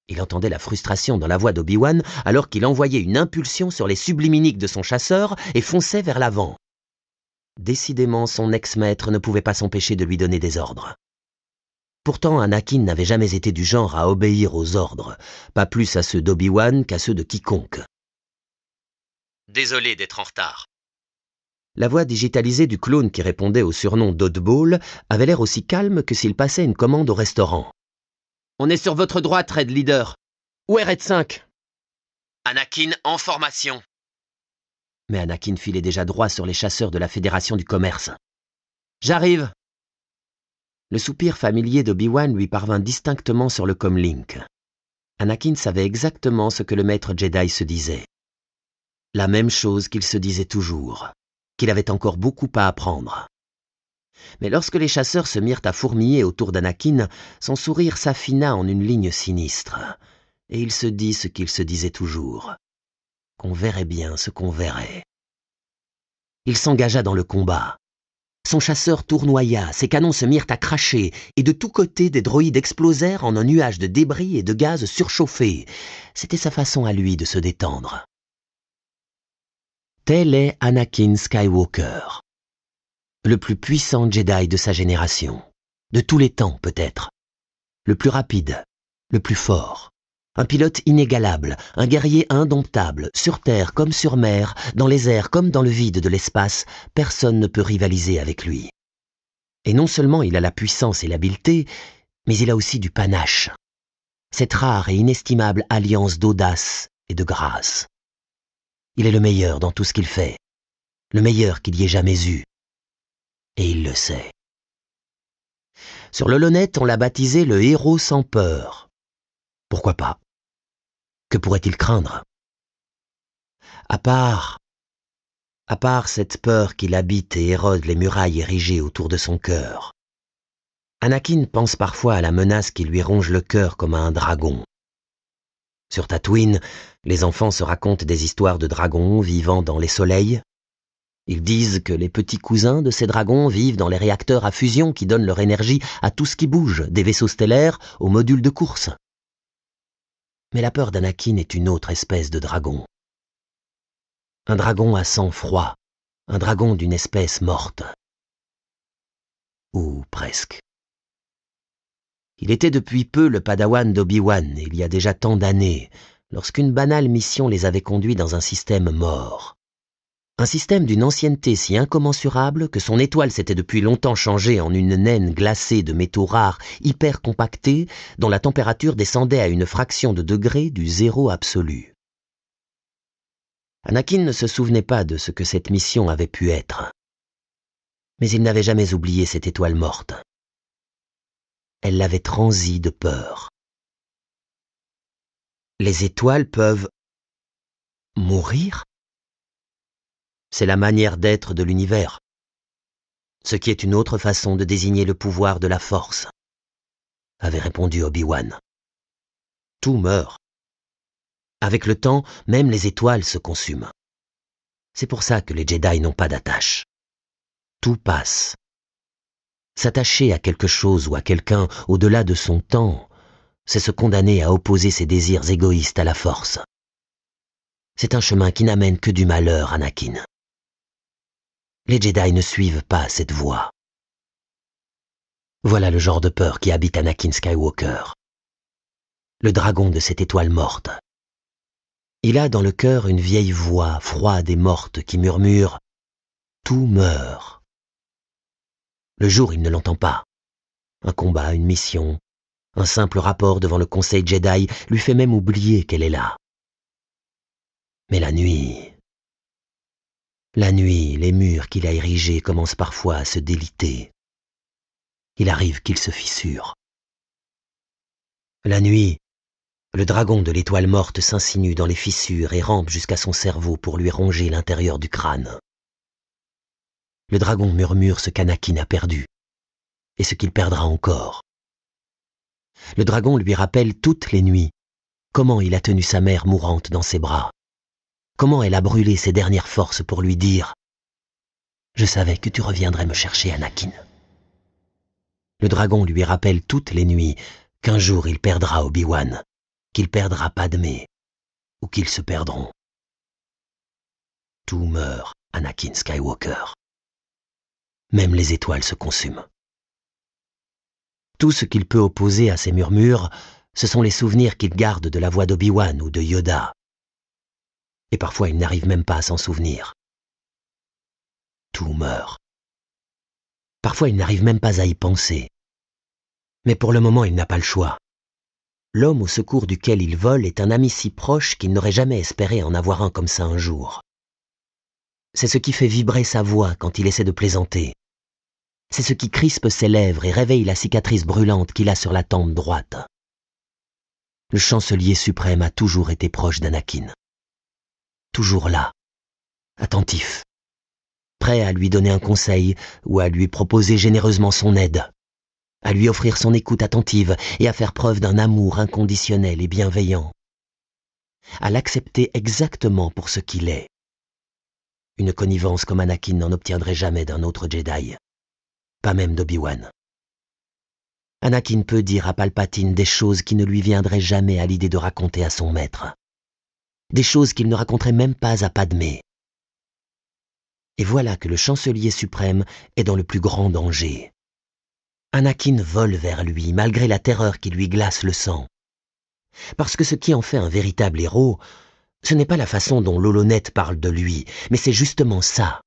Il entendait la frustration dans la voix d'Obi-Wan alors qu'il envoyait une impulsion sur les subliminiques de son chasseur et fonçait vers l'avant. Décidément, son ex-maître ne pouvait pas s'empêcher de lui donner des ordres. Pourtant, Anakin n'avait jamais été du genre à obéir aux ordres, pas plus à ceux d'Obi-Wan qu'à ceux de quiconque. Désolé d'être en retard. La voix digitalisée du clone qui répondait au surnom d'Oddball avait l'air aussi calme que s'il passait une commande au restaurant. « On est sur votre droite, Red Leader. Où est Red 5 ?» Anakin en formation. Mais Anakin filait déjà droit sur les chasseurs de la Fédération du Commerce. « J'arrive !» Le soupir familier d'Obi-Wan lui parvint distinctement sur le comlink. Anakin savait exactement ce que le maître Jedi se disait. La même chose qu'il se disait toujours, qu'il avait encore beaucoup à apprendre. Mais lorsque les chasseurs se mirent à fourmiller autour d'Anakin, son sourire s'affina en une ligne sinistre, et il se dit ce qu'il se disait toujours, qu'on verrait bien ce qu'on verrait. Il s'engagea dans le combat. Son chasseur tournoya, ses canons se mirent à cracher, et de tous côtés des droïdes explosèrent en un nuage de débris et de gaz surchauffés. C'était sa façon à lui de se détendre. Tel est Anakin Skywalker, le plus puissant Jedi de sa génération, de tous les temps peut-être, le plus rapide, le plus fort, un pilote inégalable, un guerrier indomptable, sur terre comme sur mer, dans les airs comme dans le vide de l'espace, personne ne peut rivaliser avec lui. Et non seulement il a la puissance et l'habileté, mais il a aussi du panache, cette rare et inestimable alliance d'audace et de grâce. Il est le meilleur dans tout ce qu'il fait, le meilleur qu'il y ait jamais eu. Et il le sait. Sur l'Olonette, on l'a baptisé le héros sans peur. Pourquoi pas? Que pourrait-il craindre? À part cette peur qu'il habite et érode les murailles érigées autour de son cœur. Anakin pense parfois à la menace qui lui ronge le cœur comme à un dragon. Sur Tatooine, les enfants se racontent des histoires de dragons vivant dans les soleils. Ils disent que les petits cousins de ces dragons vivent dans les réacteurs à fusion qui donnent leur énergie à tout ce qui bouge, des vaisseaux stellaires aux modules de course. Mais la peur d'Anakin est une autre espèce de dragon. Un dragon à sang froid, un dragon d'une espèce morte. Ou presque. Il était depuis peu le padawan d'Obi-Wan, il y a déjà tant d'années, lorsqu'une banale mission les avait conduits dans un système mort. Un système d'une ancienneté si incommensurable que son étoile s'était depuis longtemps changée en une naine glacée de métaux rares hyper compactés dont la température descendait à une fraction de degré du zéro absolu. Anakin ne se souvenait pas de ce que cette mission avait pu être. Mais il n'avait jamais oublié cette étoile morte. Elle l'avait transi de peur. Les étoiles peuvent mourir ? C'est la manière d'être de l'univers, ce qui est une autre façon de désigner le pouvoir de la force, avait répondu Obi-Wan. Tout meurt. Avec le temps, même les étoiles se consument. C'est pour ça que les Jedi n'ont pas d'attache. Tout passe. S'attacher à quelque chose ou à quelqu'un au-delà de son temps, c'est se condamner à opposer ses désirs égoïstes à la force. C'est un chemin qui n'amène que du malheur, Anakin. Les Jedi ne suivent pas cette voie. Voilà le genre de peur qui habite Anakin Skywalker. Le dragon de cette étoile morte. Il a dans le cœur une vieille voix froide et morte qui murmure « Tout meurt ». Le jour, il ne l'entend pas. Un combat, une mission, un simple rapport devant le Conseil Jedi lui fait même oublier qu'elle est là. Mais la nuit, les murs qu'il a érigés commencent parfois à se déliter. Il arrive qu'ils se fissurent. La nuit, le dragon de l'étoile morte s'insinue dans les fissures et rampe jusqu'à son cerveau pour lui ronger l'intérieur du crâne. Le dragon murmure ce qu'Anakin a perdu, et ce qu'il perdra encore. Le dragon lui rappelle toutes les nuits comment il a tenu sa mère mourante dans ses bras, comment elle a brûlé ses dernières forces pour lui dire « Je savais que tu reviendrais me chercher, Anakin ». Le dragon lui rappelle toutes les nuits qu'un jour il perdra Obi-Wan, qu'il perdra Padmé, ou qu'ils se perdront. Tout meurt, Anakin Skywalker. Même les étoiles se consument. Tout ce qu'il peut opposer à ces murmures, ce sont les souvenirs qu'il garde de la voix d'Obi-Wan ou de Yoda. Et parfois il n'arrive même pas à s'en souvenir. Tout meurt. Parfois il n'arrive même pas à y penser. Mais pour le moment il n'a pas le choix. L'homme au secours duquel il vole est un ami si proche qu'il n'aurait jamais espéré en avoir un comme ça un jour. C'est ce qui fait vibrer sa voix quand il essaie de plaisanter. C'est ce qui crispe ses lèvres et réveille la cicatrice brûlante qu'il a sur la tempe droite. Le chancelier suprême a toujours été proche d'Anakin. Toujours là, attentif, prêt à lui donner un conseil ou à lui proposer généreusement son aide, à lui offrir son écoute attentive et à faire preuve d'un amour inconditionnel et bienveillant, à l'accepter exactement pour ce qu'il est. Une connivence comme Anakin n'en obtiendrait jamais d'un autre Jedi, pas même d'Obi-Wan. Anakin peut dire à Palpatine des choses qui ne lui viendraient jamais à l'idée de raconter à son maître. Des choses qu'il ne raconterait même pas à Padmé. Et voilà que le chancelier suprême est dans le plus grand danger. Anakin vole vers lui, malgré la terreur qui lui glace le sang. Parce que ce qui en fait un véritable héros, ce n'est pas la façon dont l'holonet parle de lui, mais c'est justement ça.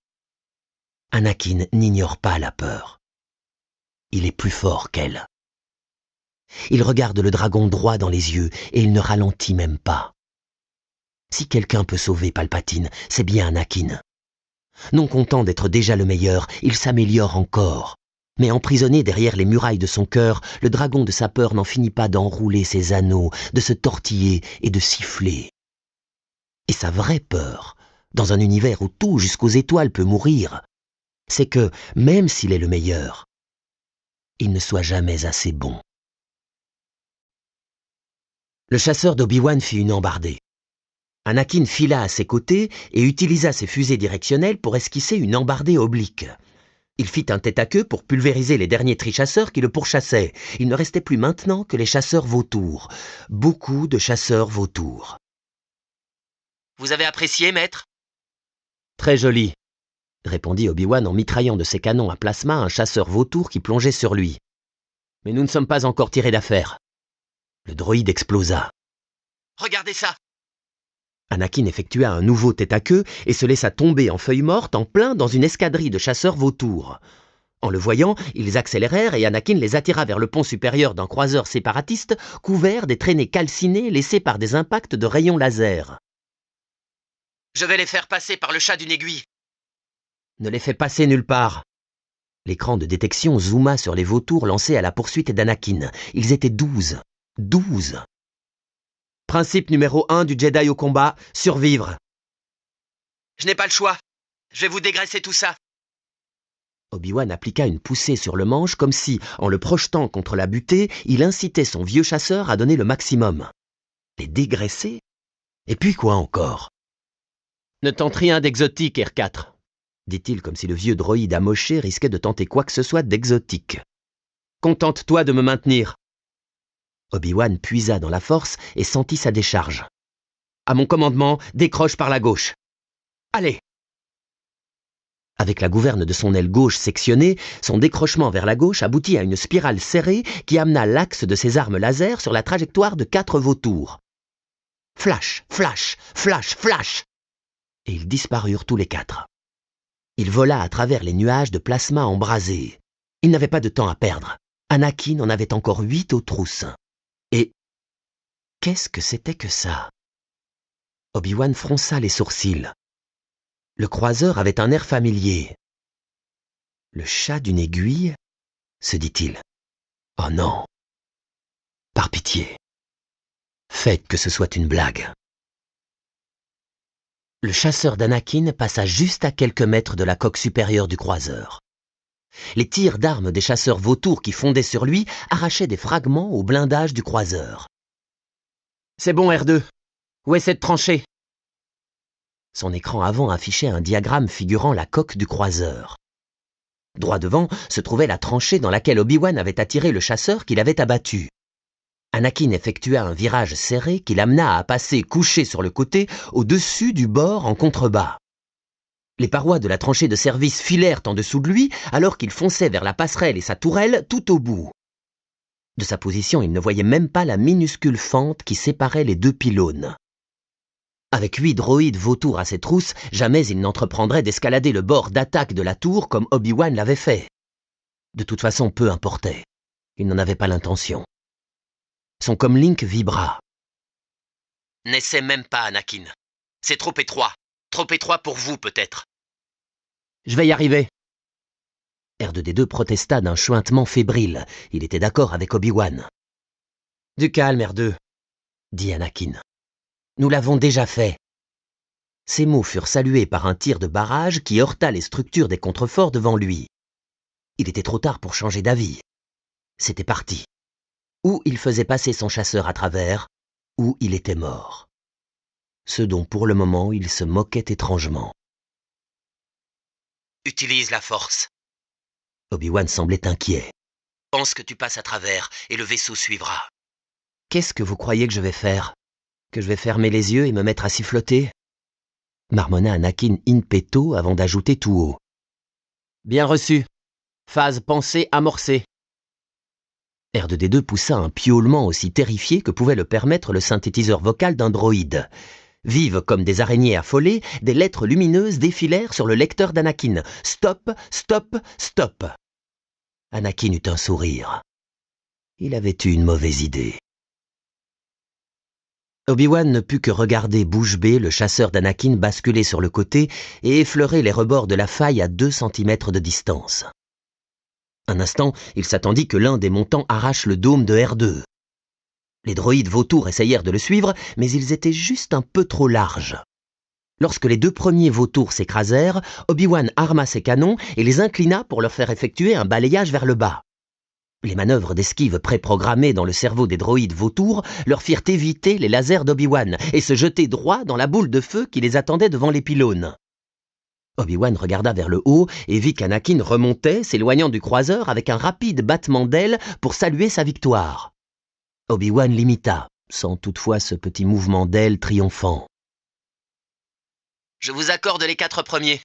Anakin n'ignore pas la peur. Il est plus fort qu'elle. Il regarde le dragon droit dans les yeux et il ne ralentit même pas. Si quelqu'un peut sauver Palpatine, c'est bien Anakin. Non content d'être déjà le meilleur, il s'améliore encore. Mais emprisonné derrière les murailles de son cœur, le dragon de sa peur n'en finit pas d'enrouler ses anneaux, de se tortiller et de siffler. Et sa vraie peur, dans un univers où tout jusqu'aux étoiles peut mourir, c'est que, même s'il est le meilleur, il ne soit jamais assez bon. Le chasseur d'Obi-Wan fit une embardée. Anakin fila à ses côtés et utilisa ses fusées directionnelles pour esquisser une embardée oblique. Il fit un tête-à-queue pour pulvériser les derniers trichasseurs qui le pourchassaient. Il ne restait plus maintenant que les chasseurs vautours. Beaucoup de chasseurs vautours. « Vous avez apprécié, maître ?» « Très joli », répondit Obi-Wan en mitraillant de ses canons à plasma un chasseur vautour qui plongeait sur lui. « Mais nous ne sommes pas encore tirés d'affaire. » Le droïde explosa. « Regardez ça !» Anakin effectua un nouveau tête-à-queue et se laissa tomber en feuilles mortes en plein dans une escadrille de chasseurs vautours. En le voyant, ils accélérèrent et Anakin les attira vers le pont supérieur d'un croiseur séparatiste couvert des traînées calcinées laissées par des impacts de rayons laser. « Je vais les faire passer par le chat d'une aiguille. » « Ne les fais passer nulle part. » L'écran de détection zooma sur les vautours lancés à la poursuite d'Anakin. Ils étaient 12. 12. Principe numéro 1 du Jedi au combat, survivre. « Je n'ai pas le choix. Je vais vous dégraisser tout ça. » Obi-Wan appliqua une poussée sur le manche comme si, en le projetant contre la butée, il incitait son vieux chasseur à donner le maximum. Les dégraisser? Et puis quoi encore? « Ne tente rien d'exotique, R4, dit-il comme si le vieux droïde amoché risquait de tenter quoi que ce soit d'exotique. Contente-toi de me maintenir. Obi-Wan puisa dans la force et sentit sa décharge. À mon commandement, décroche par la gauche. Allez! Avec la gouverne de son aile gauche sectionnée, son décrochement vers la gauche aboutit à une spirale serrée qui amena l'axe de ses armes laser sur la trajectoire de 4 vautours. Flash, flash, flash, flash! Et ils disparurent tous les 4. Il vola à travers les nuages de plasma embrasés. Il n'avait pas de temps à perdre. Anakin en avait encore 8 aux trousses. Et qu'est-ce que c'était que ça? Obi-Wan fronça les sourcils. Le croiseur avait un air familier. Le chat d'une aiguille, se dit-il. Oh non. Par pitié. Faites que ce soit une blague. Le chasseur d'Anakin passa juste à quelques mètres de la coque supérieure du croiseur. Les tirs d'armes des chasseurs vautours qui fondaient sur lui arrachaient des fragments au blindage du croiseur. « C'est bon, R2. Où est cette tranchée ?» Son écran avant affichait un diagramme figurant la coque du croiseur. Droit devant se trouvait la tranchée dans laquelle Obi-Wan avait attiré le chasseur qu'il avait abattu. Anakin effectua un virage serré qui l'amena à passer couché sur le côté au-dessus du bord en contrebas. Les parois de la tranchée de service filèrent en dessous de lui alors qu'il fonçait vers la passerelle et sa tourelle tout au bout. De sa position, il ne voyait même pas la minuscule fente qui séparait les 2 pylônes. Avec 8 droïdes vautours à ses trousses, jamais il n'entreprendrait d'escalader le bord d'attaque de la tour comme Obi-Wan l'avait fait. De toute façon, peu importait. Il n'en avait pas l'intention. Son comlink vibra. « N'essaie même pas, Anakin. C'est trop étroit. Trop étroit pour vous, peut-être. » « Je vais y arriver. » R2-D2 protesta d'un chuintement fébrile. Il était d'accord avec Obi-Wan. « Du calme, R2, » dit Anakin. « Nous l'avons déjà fait. » Ces mots furent salués par un tir de barrage qui heurta les structures des contreforts devant lui. Il était trop tard pour changer d'avis. C'était parti. Ou il faisait passer son chasseur à travers, ou il était mort. Ce dont pour le moment il se moquait étrangement. « Utilise la force. » Obi-Wan semblait inquiet. « Pense que tu passes à travers et le vaisseau suivra. » « Qu'est-ce que vous croyez que je vais faire? Que je vais fermer les yeux et me mettre à siffloter? marmonna Anakin in petto avant d'ajouter tout haut. Bien reçu. Phase pensée amorcée. R2D2 poussa un piaulement aussi terrifié que pouvait le permettre le synthétiseur vocal d'un droïde. Vives comme des araignées affolées, des lettres lumineuses défilèrent sur le lecteur d'Anakin. Stop, stop, stop. Anakin eut un sourire. Il avait eu une mauvaise idée. Obi-Wan ne put que regarder bouche bée le chasseur d'Anakin basculer sur le côté et effleurer les rebords de la faille à 2 centimètres de distance. Un instant, il s'attendit que l'un des montants arrache le dôme de R2. Les droïdes vautours essayèrent de le suivre, mais ils étaient juste un peu trop larges. Lorsque les 2 premiers vautours s'écrasèrent, Obi-Wan arma ses canons et les inclina pour leur faire effectuer un balayage vers le bas. Les manœuvres d'esquive préprogrammées dans le cerveau des droïdes vautours leur firent éviter les lasers d'Obi-Wan et se jeter droit dans la boule de feu qui les attendait devant les pylônes. Obi-Wan regarda vers le haut et vit qu'Anakin remontait, s'éloignant du croiseur avec un rapide battement d'ailes pour saluer sa victoire. Obi-Wan l'imita, sans toutefois ce petit mouvement d'ailes triomphant. « Je vous accorde les 4 premiers, »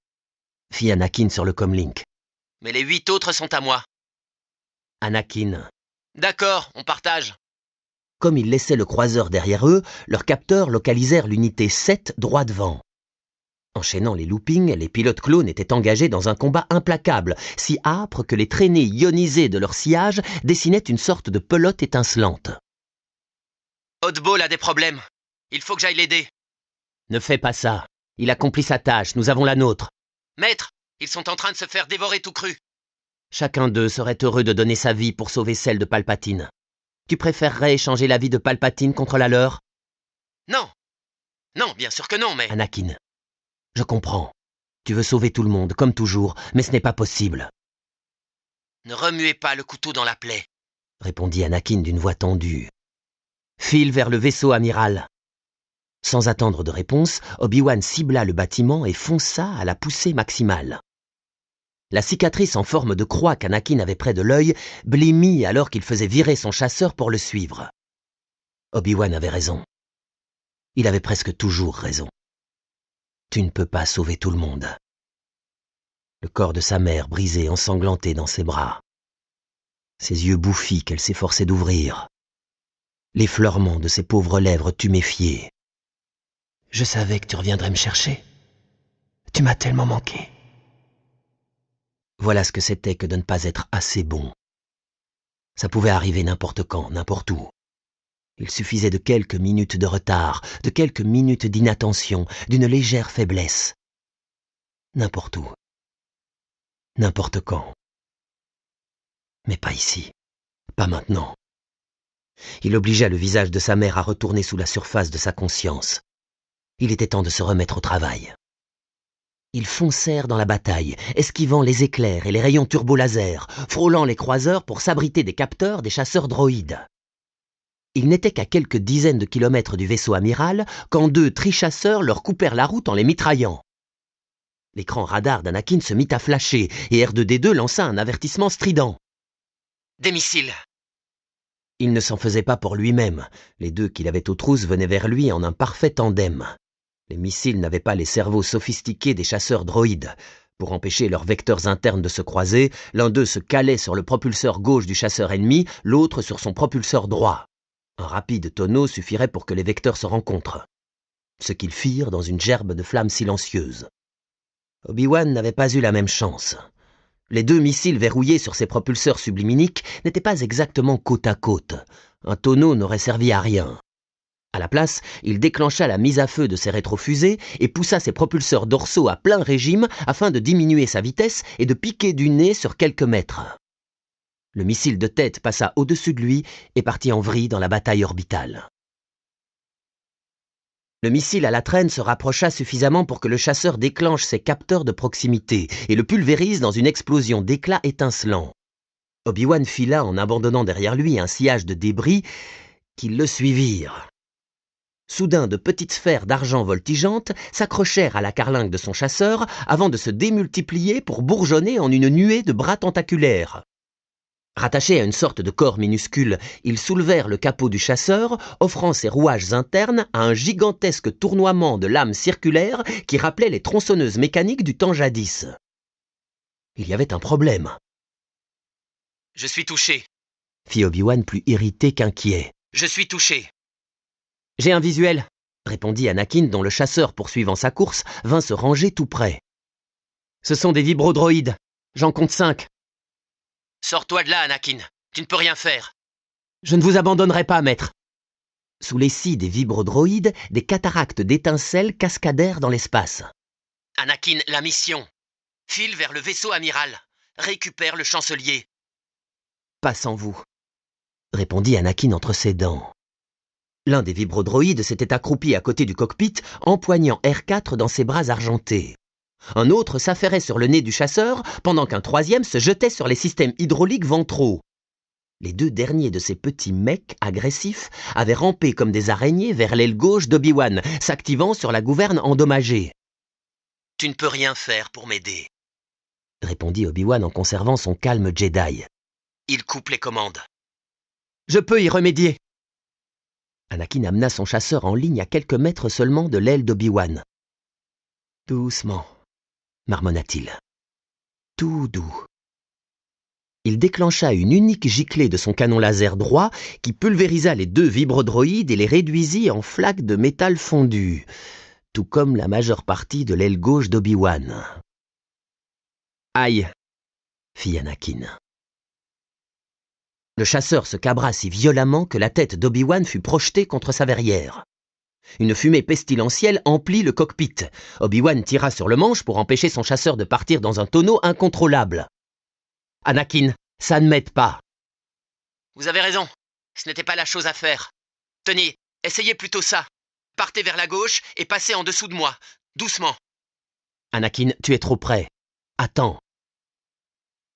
fit Anakin sur le comlink. « mais les 8 autres sont à moi. » Anakin. « D'accord, on partage. » Comme ils laissaient le croiseur derrière eux, leurs capteurs localisèrent l'unité 7 droit devant. Enchaînant les loopings, les pilotes clones étaient engagés dans un combat implacable, si âpre que les traînées ionisées de leur sillage dessinaient une sorte de pelote étincelante. « Oddball a des problèmes. Il faut que j'aille l'aider. »« Ne fais pas ça. Il accomplit sa tâche, nous avons la nôtre. »« Maître, ils sont en train de se faire dévorer tout cru. » Chacun d'eux serait heureux de donner sa vie pour sauver celle de Palpatine. Tu préférerais échanger la vie de Palpatine contre la leur ? Non. Non, bien sûr que non, mais... Anakin, je comprends. Tu veux sauver tout le monde, comme toujours, mais ce n'est pas possible. Ne remuez pas le couteau dans la plaie, répondit Anakin d'une voix tendue. File vers le vaisseau amiral. Sans attendre de réponse, Obi-Wan cibla le bâtiment et fonça à la poussée maximale. La cicatrice en forme de croix qu'Anakin avait près de l'œil blêmit alors qu'il faisait virer son chasseur pour le suivre. Obi-Wan avait raison. Il avait presque toujours raison. Tu ne peux pas sauver tout le monde. Le corps de sa mère brisé, ensanglanté dans ses bras. Ses yeux bouffis qu'elle s'efforçait d'ouvrir. L'effleurement de ses pauvres lèvres tuméfiées. Je savais que tu reviendrais me chercher. Tu m'as tellement manqué. Voilà ce que c'était que de ne pas être assez bon. Ça pouvait arriver n'importe quand, n'importe où. Il suffisait de quelques minutes de retard, de quelques minutes d'inattention, d'une légère faiblesse. N'importe où. N'importe quand. Mais pas ici. Pas maintenant. Il obligea le visage de sa mère à retourner sous la surface de sa conscience. Il était temps de se remettre au travail. Ils foncèrent dans la bataille, esquivant les éclairs et les rayons turbo-laser, frôlant les croiseurs pour s'abriter des capteurs des chasseurs droïdes. Ils n'étaient qu'à quelques dizaines de kilomètres du vaisseau amiral quand 2 trichasseurs leur coupèrent la route en les mitraillant. L'écran radar d'Anakin se mit à flasher et R2D2 lança un avertissement strident. « Des missiles !» Il ne s'en faisait pas pour lui-même. Les 2 qu'il avait aux trousses venaient vers lui en un parfait tandem. Les missiles n'avaient pas les cerveaux sophistiqués des chasseurs droïdes. Pour empêcher leurs vecteurs internes de se croiser, l'un d'eux se calait sur le propulseur gauche du chasseur ennemi, l'autre sur son propulseur droit. Un rapide tonneau suffirait pour que les vecteurs se rencontrent. Ce qu'ils firent dans une gerbe de flammes silencieuses. Obi-Wan n'avait pas eu la même chance. Les 2 missiles verrouillés sur ses propulseurs sublimiques n'étaient pas exactement côte à côte. Un tonneau n'aurait servi à rien. À la place, il déclencha la mise à feu de ses rétrofusées et poussa ses propulseurs dorsaux à plein régime afin de diminuer sa vitesse et de piquer du nez sur quelques mètres. Le missile de tête passa au-dessus de lui et partit en vrille dans la bataille orbitale. Le missile à la traîne se rapprocha suffisamment pour que le chasseur déclenche ses capteurs de proximité et le pulvérise dans une explosion d'éclats étincelants. Obi-Wan fila en abandonnant derrière lui un sillage de débris qui le suivirent. Soudain, de petites sphères d'argent voltigeantes s'accrochèrent à la carlingue de son chasseur avant de se démultiplier pour bourgeonner en une nuée de bras tentaculaires. Rattachés à une sorte de corps minuscule, ils soulevèrent le capot du chasseur, offrant ses rouages internes à un gigantesque tournoiement de lames circulaires qui rappelait les tronçonneuses mécaniques du temps jadis. Il y avait un problème. « Je suis touché, » fit Obi-Wan plus irrité qu'inquiet. « Je suis touché. » « J'ai un visuel, » répondit Anakin dont le chasseur poursuivant sa course vint se ranger tout près. « Ce sont des vibrodroïdes. J'en compte 5. »« Sors-toi de là, Anakin. Tu ne peux rien faire. »« Je ne vous abandonnerai pas, maître. » Sous les scies des vibrodroïdes, des cataractes d'étincelles cascadèrent dans l'espace. « Anakin, la mission. File vers le vaisseau amiral. Récupère le chancelier. »« Pas sans vous, » répondit Anakin entre ses dents. L'un des vibrodroïdes s'était accroupi à côté du cockpit, empoignant R4 dans ses bras argentés. Un autre s'affairait sur le nez du chasseur, pendant qu'un troisième se jetait sur les systèmes hydrauliques ventraux. Les 2 derniers de ces petits mecs agressifs avaient rampé comme des araignées vers l'aile gauche d'Obi-Wan, s'activant sur la gouverne endommagée. « Tu ne peux rien faire pour m'aider, » répondit Obi-Wan en conservant son calme Jedi. « Il coupe les commandes. »« Je peux y remédier. » Anakin amena son chasseur en ligne à quelques mètres seulement de l'aile d'Obi-Wan. « Doucement, » marmonna-t-il. « Tout doux. » Il déclencha une unique giclée de son canon laser droit qui pulvérisa les 2 vibrodroïdes et les réduisit en flaques de métal fondu, tout comme la majeure partie de l'aile gauche d'Obi-Wan. « Aïe !» fit Anakin. Le chasseur se cabra si violemment que la tête d'Obi-Wan fut projetée contre sa verrière. Une fumée pestilentielle emplit le cockpit. Obi-Wan tira sur le manche pour empêcher son chasseur de partir dans un tonneau incontrôlable. « Anakin, ça ne m'aide pas. »« Vous avez raison, ce n'était pas la chose à faire. Tenez, essayez plutôt ça. Partez vers la gauche et passez en dessous de moi, doucement. »« Anakin, tu es trop près. Attends. »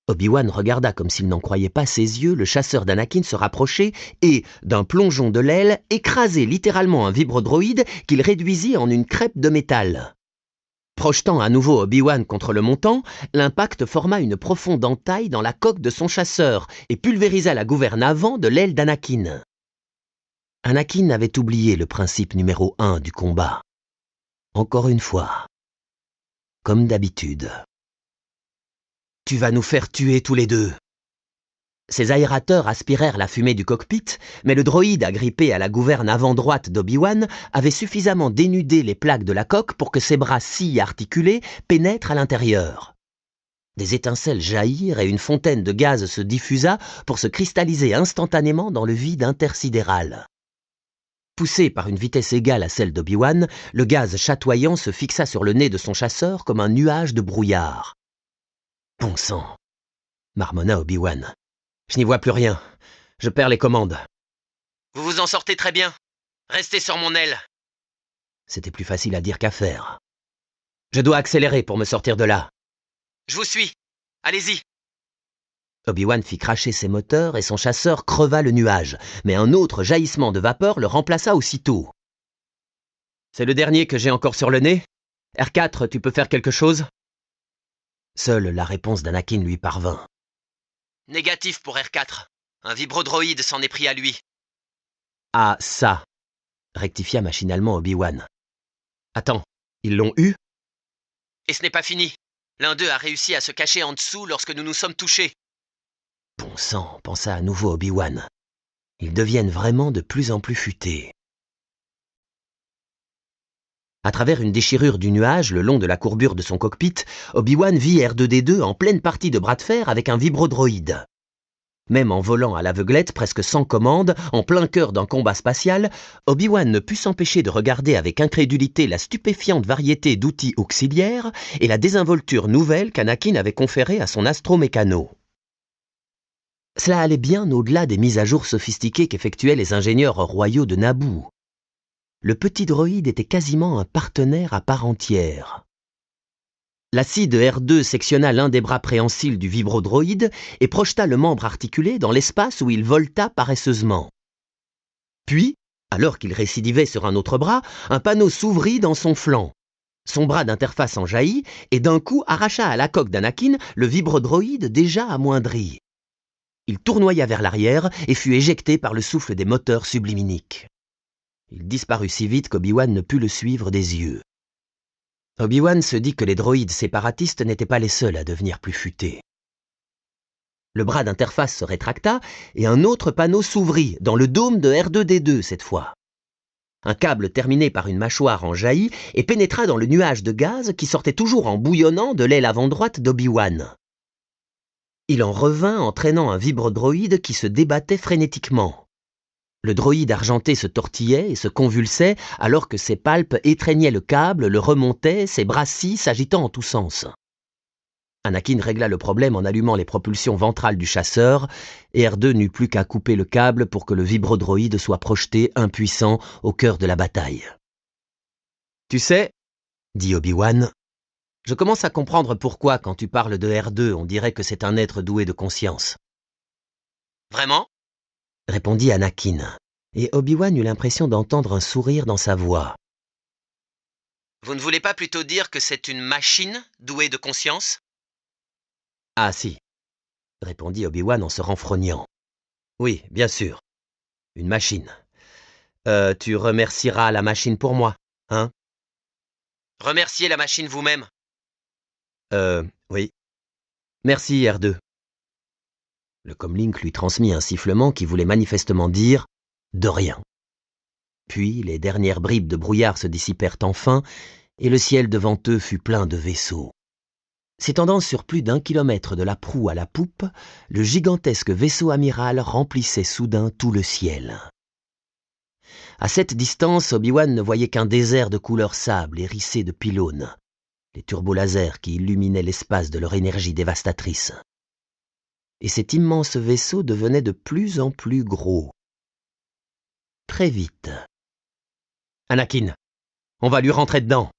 Obi-Wan regarda comme s'il n'en croyait pas ses yeux le chasseur d'Anakin se rapprocher et, d'un plongeon de l'aile, écraser littéralement un vibrodroïde qu'il réduisit en une crêpe de métal. Projetant à nouveau Obi-Wan contre le montant, l'impact forma une profonde entaille dans la coque de son chasseur et pulvérisa la gouverne avant de l'aile d'Anakin. Anakin avait oublié le principe numéro 1 du combat. Encore une fois. Comme d'habitude. « Tu vas nous faire tuer tous les 2. » Ses aérateurs aspirèrent la fumée du cockpit, mais le droïde agrippé à la gouverne avant droite d'Obi-Wan avait suffisamment dénudé les plaques de la coque pour que ses bras si articulés pénètrent à l'intérieur. Des étincelles jaillirent et une fontaine de gaz se diffusa pour se cristalliser instantanément dans le vide intersidéral. Poussé par une vitesse égale à celle d'Obi-Wan, le gaz chatoyant se fixa sur le nez de son chasseur comme un nuage de brouillard. « Bon sang !» marmonna Obi-Wan. « Je n'y vois plus rien. Je perds les commandes. » « Vous vous en sortez très bien. Restez sur mon aile. » C'était plus facile à dire qu'à faire. « Je dois accélérer pour me sortir de là. »« Je vous suis. Allez-y. » Obi-Wan fit cracher ses moteurs et son chasseur creva le nuage, mais un autre jaillissement de vapeur le remplaça aussitôt. « C'est le dernier que j'ai encore sur le nez. R4, tu peux faire quelque chose ?» Seule la réponse d'Anakin lui parvint. « Négatif pour R4. Un vibrodroïde s'en est pris à lui. »« Ah, ça !» rectifia machinalement Obi-Wan. « Attends, ils l'ont eu ?»« Et ce n'est pas fini. L'un d'eux a réussi à se cacher en dessous lorsque nous nous sommes touchés. » Bon sang, pensa à nouveau Obi-Wan. Ils deviennent vraiment de plus en plus futés. À travers une déchirure du nuage, le long de la courbure de son cockpit, Obi-Wan vit R2-D2 en pleine partie de bras de fer avec un vibrodroïde. Même en volant à l'aveuglette, presque sans commande, en plein cœur d'un combat spatial, Obi-Wan ne put s'empêcher de regarder avec incrédulité la stupéfiante variété d'outils auxiliaires et la désinvolture nouvelle qu'Anakin avait conférée à son astromécano. Cela allait bien au-delà des mises à jour sophistiquées qu'effectuaient les ingénieurs royaux de Naboo. Le petit droïde était quasiment un partenaire à part entière. La scie de R2 sectionna l'un des bras préhensiles du vibrodroïde et projeta le membre articulé dans l'espace où il volta paresseusement. Puis, alors qu'il récidivait sur un autre bras, un panneau s'ouvrit dans son flanc. Son bras d'interface en jaillit et d'un coup arracha à la coque d'Anakin le vibrodroïde déjà amoindri. Il tournoya vers l'arrière et fut éjecté par le souffle des moteurs sublimiques. Il disparut si vite qu'Obi-Wan ne put le suivre des yeux. Obi-Wan se dit que les droïdes séparatistes n'étaient pas les seuls à devenir plus futés. Le bras d'interface se rétracta et un autre panneau s'ouvrit, dans le dôme de R2-D2 cette fois. Un câble terminé par une mâchoire en jaillit et pénétra dans le nuage de gaz qui sortait toujours en bouillonnant de l'aile avant droite d'Obi-Wan. Il en revint en traînant un vibrodroïde qui se débattait frénétiquement. Le droïde argenté se tortillait et se convulsait alors que ses palpes étreignaient le câble, le remontaient, ses bras s'agitant en tous sens. Anakin régla le problème en allumant les propulsions ventrales du chasseur, et R2 n'eut plus qu'à couper le câble pour que le vibrodroïde soit projeté, impuissant, au cœur de la bataille. « Tu sais, » dit Obi-Wan, « je commence à comprendre pourquoi, quand tu parles de R2, on dirait que c'est un être doué de conscience. » « Vraiment ?» répondit Anakin, et Obi-Wan eut l'impression d'entendre un sourire dans sa voix. « Vous ne voulez pas plutôt dire que c'est une machine douée de conscience ? » « Ah si, » répondit Obi-Wan en se renfrognant. « Oui, bien sûr. Une machine. Tu remercieras la machine pour moi, hein ? » « Remerciez la machine vous-même. » Oui. Merci, R2. Le comlink lui transmit un sifflement qui voulait manifestement dire « de rien ». Puis les dernières bribes de brouillard se dissipèrent enfin, et le ciel devant eux fut plein de vaisseaux. S'étendant sur plus d'1 kilomètre de la proue à la poupe, le gigantesque vaisseau amiral remplissait soudain tout le ciel. À cette distance, Obi-Wan ne voyait qu'un désert de couleur sable hérissé de pylônes, les turbolasers qui illuminaient l'espace de leur énergie dévastatrice. Et cet immense vaisseau devenait de plus en plus gros. Très vite. « Anakin, on va lui rentrer dedans. »«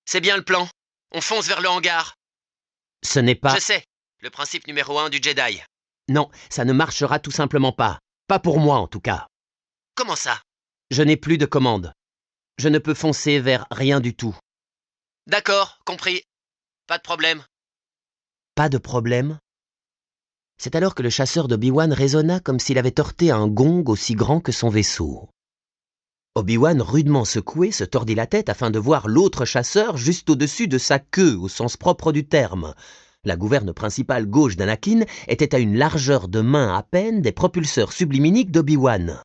C'est bien le plan. On fonce vers le hangar. »« Ce n'est pas... »« Je sais, le principe numéro 1 du Jedi. »« Non, ça ne marchera tout simplement pas. Pas pour moi, en tout cas. »« Comment ça ? » ?»« Je n'ai plus de commande. Je ne peux foncer vers rien du tout. »« D'accord, compris. Pas de problème. »« Pas de problème ? » C'est alors que le chasseur d'Obi-Wan résonna comme s'il avait heurté un gong aussi grand que son vaisseau. Obi-Wan, rudement secoué, se tordit la tête afin de voir l'autre chasseur juste au-dessus de sa queue, au sens propre du terme. La gouverne principale gauche d'Anakin était à une largeur de main à peine des propulseurs sublimiques d'Obi-Wan.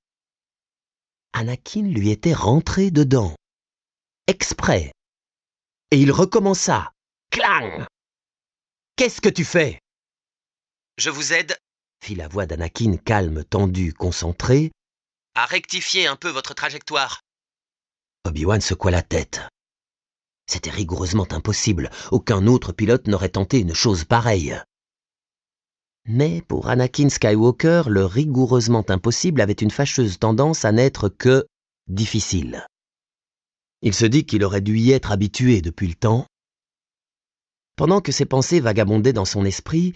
Anakin lui était rentré dedans. Exprès. Et il recommença. Clang !« Qu'est-ce que tu fais ?»« Je vous aide, » fit la voix d'Anakin calme, tendue, concentrée, « à rectifier un peu votre trajectoire. » Obi-Wan secoua la tête. C'était rigoureusement impossible. Aucun autre pilote n'aurait tenté une chose pareille. Mais pour Anakin Skywalker, le rigoureusement impossible avait une fâcheuse tendance à n'être que difficile. Il se dit qu'il aurait dû y être habitué depuis le temps. Pendant que ses pensées vagabondaient dans son esprit,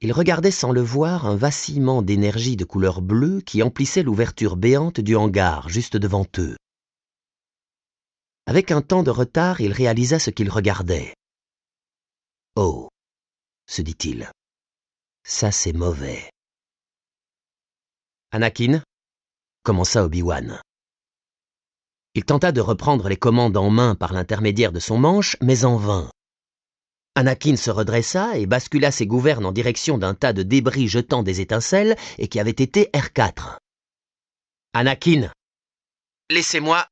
il regardait sans le voir un vacillement d'énergie de couleur bleue qui emplissait l'ouverture béante du hangar juste devant eux. Avec un temps de retard, il réalisa ce qu'il regardait. « Oh, se dit-il, ça c'est mauvais. »« Anakin » commença Obi-Wan. Il tenta de reprendre les commandes en main par l'intermédiaire de son manche, mais en vain. Anakin se redressa et bascula ses gouvernes en direction d'un tas de débris jetant des étincelles et qui avait été R4. « Anakin !»« Laissez-moi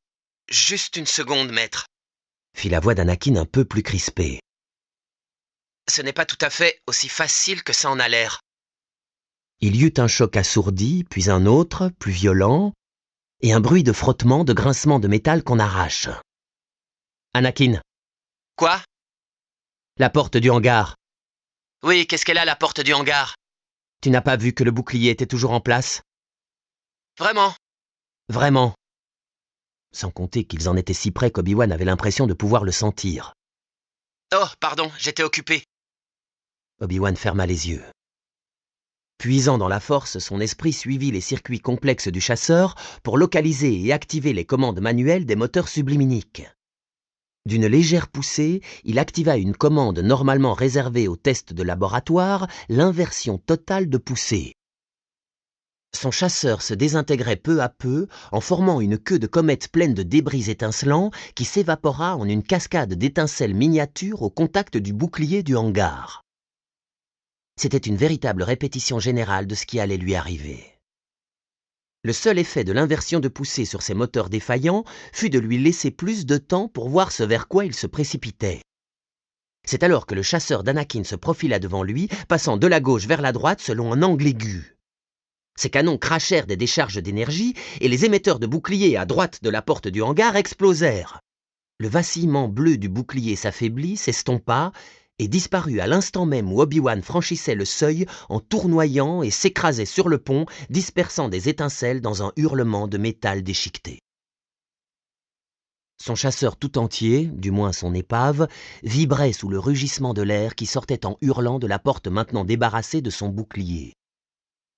juste une seconde, maître, » fit la voix d'Anakin un peu plus crispée. « Ce n'est pas tout à fait aussi facile que ça en a l'air. » Il y eut un choc assourdi, puis un autre, plus violent, et un bruit de frottement, de grincement de métal qu'on arrache. « Anakin !»« Quoi ? » ?»« La porte du hangar. »« Oui, qu'est-ce qu'elle a, la porte du hangar ? » ?»« Tu n'as pas vu que le bouclier était toujours en place ? » ?»« Vraiment ? » ?»« Vraiment. » Sans compter qu'ils en étaient si près qu'Obi-Wan avait l'impression de pouvoir le sentir. « Oh, pardon, j'étais occupé. » Obi-Wan ferma les yeux. Puisant dans la force, son esprit suivit les circuits complexes du chasseur pour localiser et activer les commandes manuelles des moteurs sublimiques. D'une légère poussée, il activa une commande normalement réservée aux tests de laboratoire, l'inversion totale de poussée. Son chasseur se désintégrait peu à peu en formant une queue de comète pleine de débris étincelants qui s'évapora en une cascade d'étincelles miniatures au contact du bouclier du hangar. C'était une véritable répétition générale de ce qui allait lui arriver. Le seul effet de l'inversion de poussée sur ses moteurs défaillants fut de lui laisser plus de temps pour voir ce vers quoi il se précipitait. C'est alors que le chasseur d'Anakin se profila devant lui, passant de la gauche vers la droite selon un angle aigu. Ses canons crachèrent des décharges d'énergie et les émetteurs de boucliers à droite de la porte du hangar explosèrent. Le vacillement bleu du bouclier s'affaiblit, s'estompa et disparut à l'instant même où Obi-Wan franchissait le seuil en tournoyant et s'écrasait sur le pont, dispersant des étincelles dans un hurlement de métal déchiqueté. Son chasseur tout entier, du moins son épave, vibrait sous le rugissement de l'air qui sortait en hurlant de la porte maintenant débarrassée de son bouclier.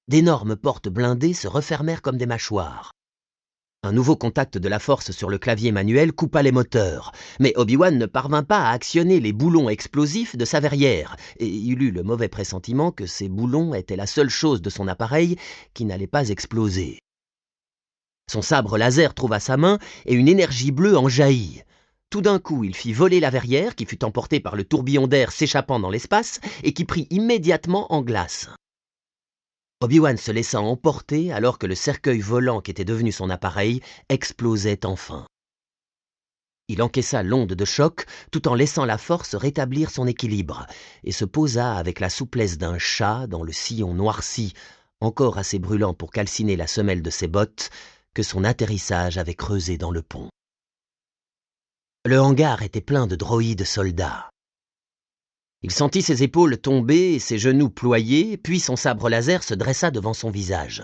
D'énormes portes blindées se refermèrent comme des mâchoires. Un nouveau contact de la force sur le clavier manuel coupa les moteurs, mais Obi-Wan ne parvint pas à actionner les boulons explosifs de sa verrière, et il eut le mauvais pressentiment que ces boulons étaient la seule chose de son appareil qui n'allait pas exploser. Son sabre laser trouva sa main et une énergie bleue en jaillit. Tout d'un coup, il fit voler la verrière qui fut emportée par le tourbillon d'air s'échappant dans l'espace et qui prit immédiatement en glace. Obi-Wan se laissa emporter alors que le cercueil volant qui était devenu son appareil explosait enfin. Il encaissa l'onde de choc tout en laissant la force rétablir son équilibre et se posa avec la souplesse d'un chat dans le sillon noirci, encore assez brûlant pour calciner la semelle de ses bottes, que son atterrissage avait creusé dans le pont. Le hangar était plein de droïdes soldats. Il sentit ses épaules tomber et ses genoux ployer, puis son sabre laser se dressa devant son visage.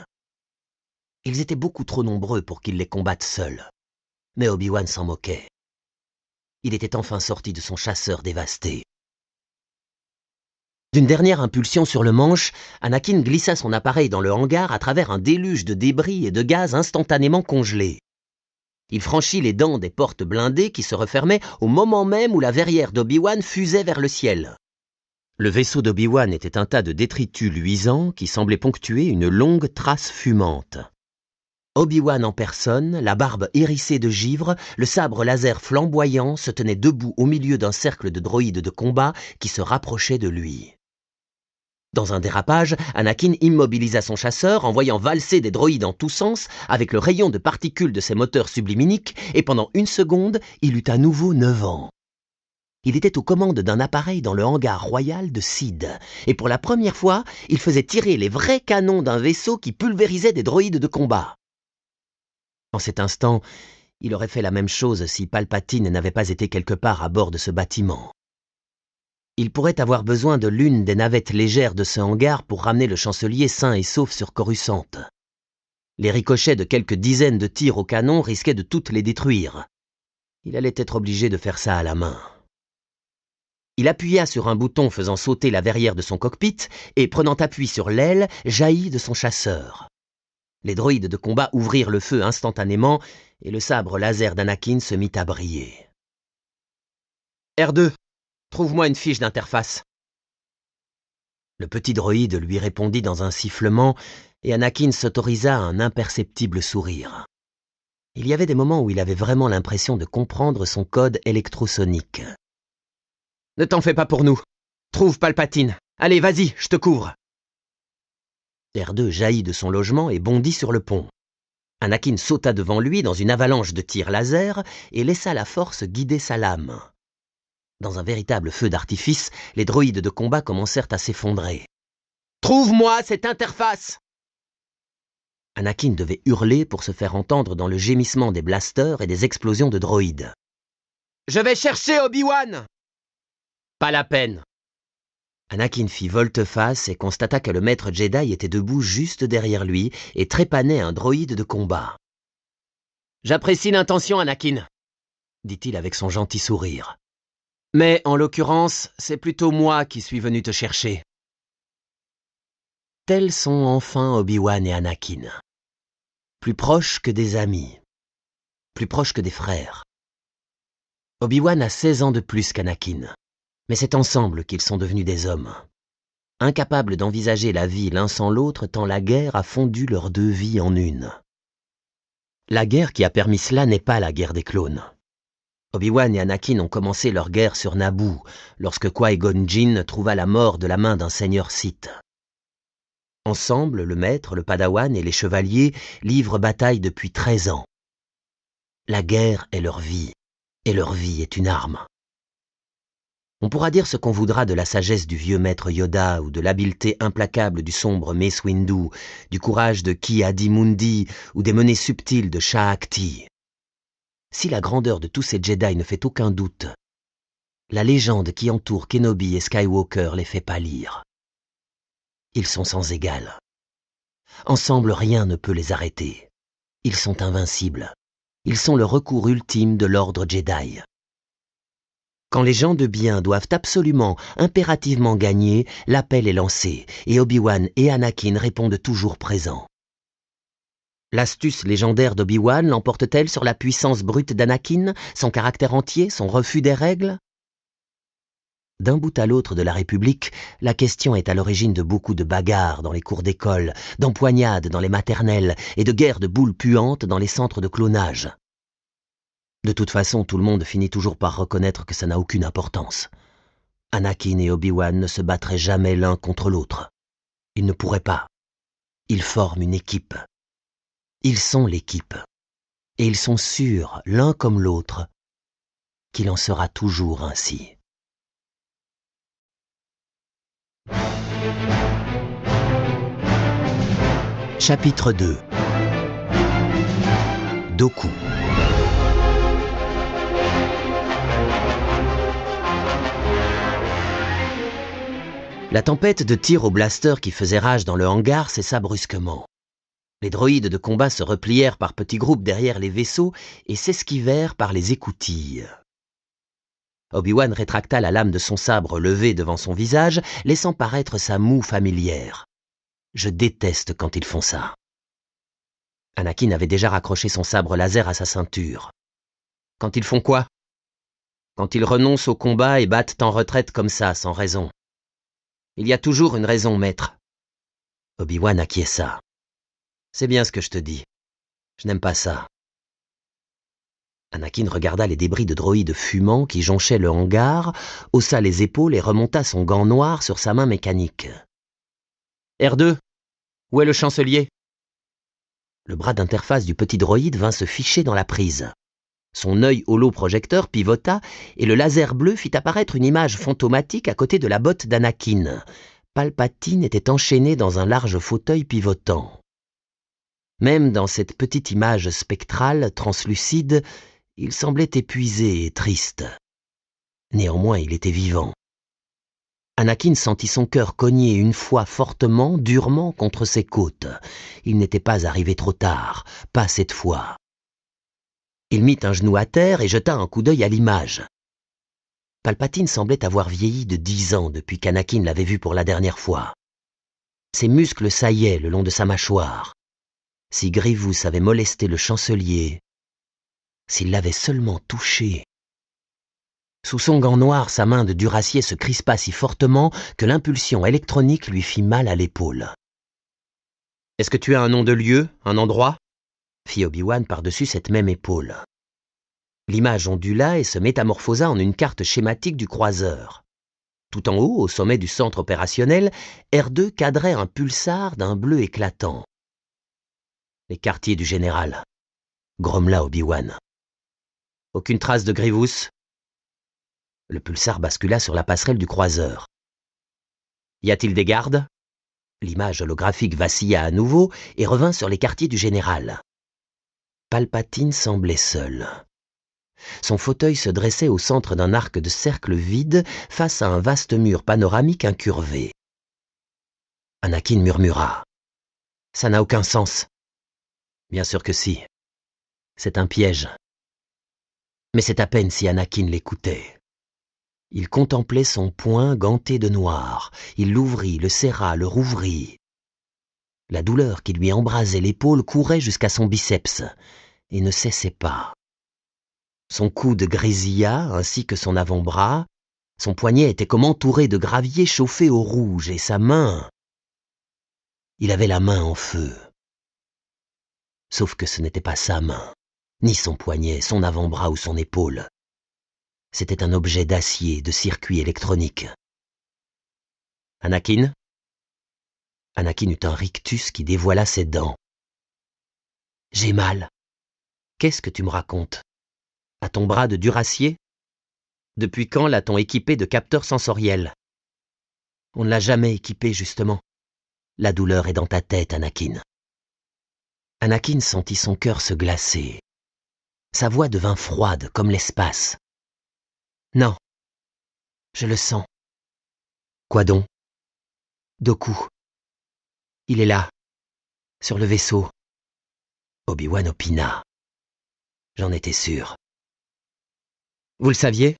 Ils étaient beaucoup trop nombreux pour qu'il les combatte seul. Mais Obi-Wan s'en moquait. Il était enfin sorti de son chasseur dévasté. D'une dernière impulsion sur le manche, Anakin glissa son appareil dans le hangar à travers un déluge de débris et de gaz instantanément congelés. Il franchit les dents des portes blindées qui se refermaient au moment même où la verrière d'Obi-Wan fusait vers le ciel. Le vaisseau d'Obi-Wan était un tas de détritus luisants qui semblaient ponctuer une longue trace fumante. Obi-Wan en personne, la barbe hérissée de givre, le sabre laser flamboyant, se tenait debout au milieu d'un cercle de droïdes de combat qui se rapprochaient de lui. Dans un dérapage, Anakin immobilisa son chasseur en voyant valser des droïdes en tous sens avec le rayon de particules de ses moteurs subluminiques et pendant une seconde, il eut à nouveau 9 ans. Il était aux commandes d'un appareil dans le hangar royal de Sid, et pour la première fois, il faisait tirer les vrais canons d'un vaisseau qui pulvérisait des droïdes de combat. En cet instant, il aurait fait la même chose si Palpatine n'avait pas été quelque part à bord de ce bâtiment. Il pourrait avoir besoin de l'une des navettes légères de ce hangar pour ramener le chancelier sain et sauf sur Coruscant. Les ricochets de quelques dizaines de tirs au canon risquaient de toutes les détruire. Il allait être obligé de faire ça à la main. Il appuya sur un bouton faisant sauter la verrière de son cockpit et, prenant appui sur l'aile, jaillit de son chasseur. Les droïdes de combat ouvrirent le feu instantanément et le sabre laser d'Anakin se mit à briller. « R2, trouve-moi une fiche d'interface. » Le petit droïde lui répondit dans un sifflement et Anakin s'autorisa un imperceptible sourire. Il y avait des moments où il avait vraiment l'impression de comprendre son code électrosonique. « Ne t'en fais pas pour nous. Trouve Palpatine. Allez, vas-y, je te couvre. » R2 jaillit de son logement et bondit sur le pont. Anakin sauta devant lui dans une avalanche de tirs laser et laissa la force guider sa lame. Dans un véritable feu d'artifice, les droïdes de combat commencèrent à s'effondrer. « Trouve-moi cette interface !» Anakin devait hurler pour se faire entendre dans le gémissement des blasters et des explosions de droïdes. « Je vais chercher Obi-Wan !»« Pas la peine !» Anakin fit volte-face et constata que le maître Jedi était debout juste derrière lui et trépanait un droïde de combat. « J'apprécie l'intention, Anakin, » dit-il avec son gentil sourire. « Mais, en l'occurrence, c'est plutôt moi qui suis venu te chercher. » Tels sont enfin Obi-Wan et Anakin. Plus proches que des amis, plus proches que des frères. Obi-Wan a 16 ans de plus qu'Anakin. Mais c'est ensemble qu'ils sont devenus des hommes. Incapables d'envisager la vie l'un sans l'autre tant la guerre a fondu leurs deux vies en une. La guerre qui a permis cela n'est pas la guerre des clones. Obi-Wan et Anakin ont commencé leur guerre sur Naboo, lorsque Qui-Gon Jinn trouva la mort de la main d'un seigneur Sith. Ensemble, le maître, le padawan et les chevaliers livrent bataille depuis 13 ans. La guerre est leur vie, et leur vie est une arme. On pourra dire ce qu'on voudra de la sagesse du vieux maître Yoda ou de l'habileté implacable du sombre Mace Windu, du courage de Ki-Adi-Mundi ou des menées subtiles de Shaak-Ti. Si la grandeur de tous ces Jedi ne fait aucun doute, la légende qui entoure Kenobi et Skywalker les fait pâlir. Ils sont sans égal. Ensemble, rien ne peut les arrêter. Ils sont invincibles. Ils sont le recours ultime de l'ordre Jedi. Quand les gens de bien doivent absolument, impérativement gagner, l'appel est lancé, et Obi-Wan et Anakin répondent toujours présents. L'astuce légendaire d'Obi-Wan l'emporte-t-elle sur la puissance brute d'Anakin, son caractère entier, son refus des règles ? D'un bout à l'autre de la République, la question est à l'origine de beaucoup de bagarres dans les cours d'école, d'empoignades dans les maternelles et de guerres de boules puantes dans les centres de clonage. De toute façon, tout le monde finit toujours par reconnaître que ça n'a aucune importance. Anakin et Obi-Wan ne se battraient jamais l'un contre l'autre. Ils ne pourraient pas. Ils forment une équipe. Ils sont l'équipe. Et ils sont sûrs, l'un comme l'autre, qu'il en sera toujours ainsi. Chapitre 2. Dooku. La tempête de tirs au blaster qui faisait rage dans le hangar cessa brusquement. Les droïdes de combat se replièrent par petits groupes derrière les vaisseaux et s'esquivèrent par les écoutilles. Obi-Wan rétracta la lame de son sabre levée devant son visage, laissant paraître sa moue familière. Je déteste quand ils font ça. Anakin avait déjà raccroché son sabre laser à sa ceinture. Quand ils font quoi ? Quand ils renoncent au combat et battent en retraite comme ça, sans raison. Il y a toujours une raison, maître. Obi-Wan acquiesça. C'est bien ce que je te dis. Je n'aime pas ça. Anakin regarda les débris de droïdes fumants qui jonchaient le hangar, haussa les épaules et remonta son gant noir sur sa main mécanique. R2, où est le chancelier ? Le bras d'interface du petit droïde vint se ficher dans la prise. Son œil holoprojecteur pivota et le laser bleu fit apparaître une image fantomatique à côté de la botte d'Anakin. Palpatine était enchaîné dans un large fauteuil pivotant. Même dans cette petite image spectrale, translucide, il semblait épuisé et triste. Néanmoins, il était vivant. Anakin sentit son cœur cogner une fois fortement, durement contre ses côtes. Il n'était pas arrivé trop tard, pas cette fois. Il mit un genou à terre et jeta un coup d'œil à l'image. Palpatine semblait avoir vieilli de 10 ans depuis qu'Anakin l'avait vu pour la dernière fois. Ses muscles saillaient le long de sa mâchoire. Si Grievous avait molesté le chancelier, s'il l'avait seulement touché. Sous son gant noir, sa main de duracier se crispa si fortement que l'impulsion électronique lui fit mal à l'épaule. « Est-ce que tu as un nom de lieu, un endroit ?» fit Obi-Wan par-dessus cette même épaule. L'image ondula et se métamorphosa en une carte schématique du croiseur. Tout en haut, au sommet du centre opérationnel, R2 cadrait un pulsar d'un bleu éclatant. « Les quartiers du général », grommela Obi-Wan. « Aucune trace de Grievous ?» Le pulsar bascula sur la passerelle du croiseur. « Y a-t-il des gardes ?» L'image holographique vacilla à nouveau et revint sur les quartiers du général. Palpatine semblait seul. Son fauteuil se dressait au centre d'un arc de cercle vide face à un vaste mur panoramique incurvé. Anakin murmura. « Ça n'a aucun sens. » « Bien sûr que si. C'est un piège. » Mais c'est à peine si Anakin l'écoutait. Il contemplait son poing ganté de noir. Il l'ouvrit, le serra, le rouvrit. La douleur qui lui embrasait l'épaule courait jusqu'à son biceps et ne cessait pas. Son coude grésilla ainsi que son avant-bras. Son poignet était comme entouré de gravier chauffé au rouge et sa main... Il avait la main en feu. Sauf que ce n'était pas sa main, ni son poignet, son avant-bras ou son épaule. C'était un objet d'acier, de circuit électronique. Anakin ? Anakin eut un rictus qui dévoila ses dents. J'ai mal. Qu'est-ce que tu me racontes ? À ton bras de duracier ? Depuis quand l'a-t-on équipé de capteurs sensoriels ? On ne l'a jamais équipé, justement. La douleur est dans ta tête, Anakin. Anakin sentit son cœur se glacer. Sa voix devint froide comme l'espace. Non, je le sens. Quoi donc ? Dooku. Il est là, sur le vaisseau. Obi-Wan opina. J'en étais sûr. Vous le saviez ?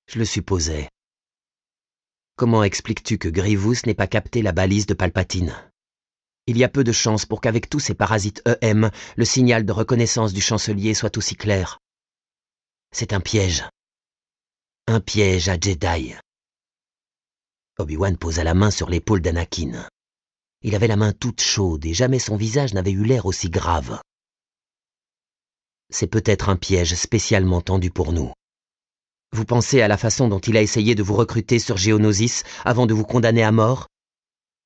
Je le supposais. Comment expliques-tu que Grievous n'ait pas capté la balise de Palpatine ? Il y a peu de chances pour qu'avec tous ces parasites EM, le signal de reconnaissance du chancelier soit aussi clair. C'est un piège. Un piège à Jedi. Obi-Wan posa la main sur l'épaule d'Anakin. Il avait la main toute chaude et jamais son visage n'avait eu l'air aussi grave. C'est peut-être un piège spécialement tendu pour nous. Vous pensez à la façon dont il a essayé de vous recruter sur Geonosis avant de vous condamner à mort ?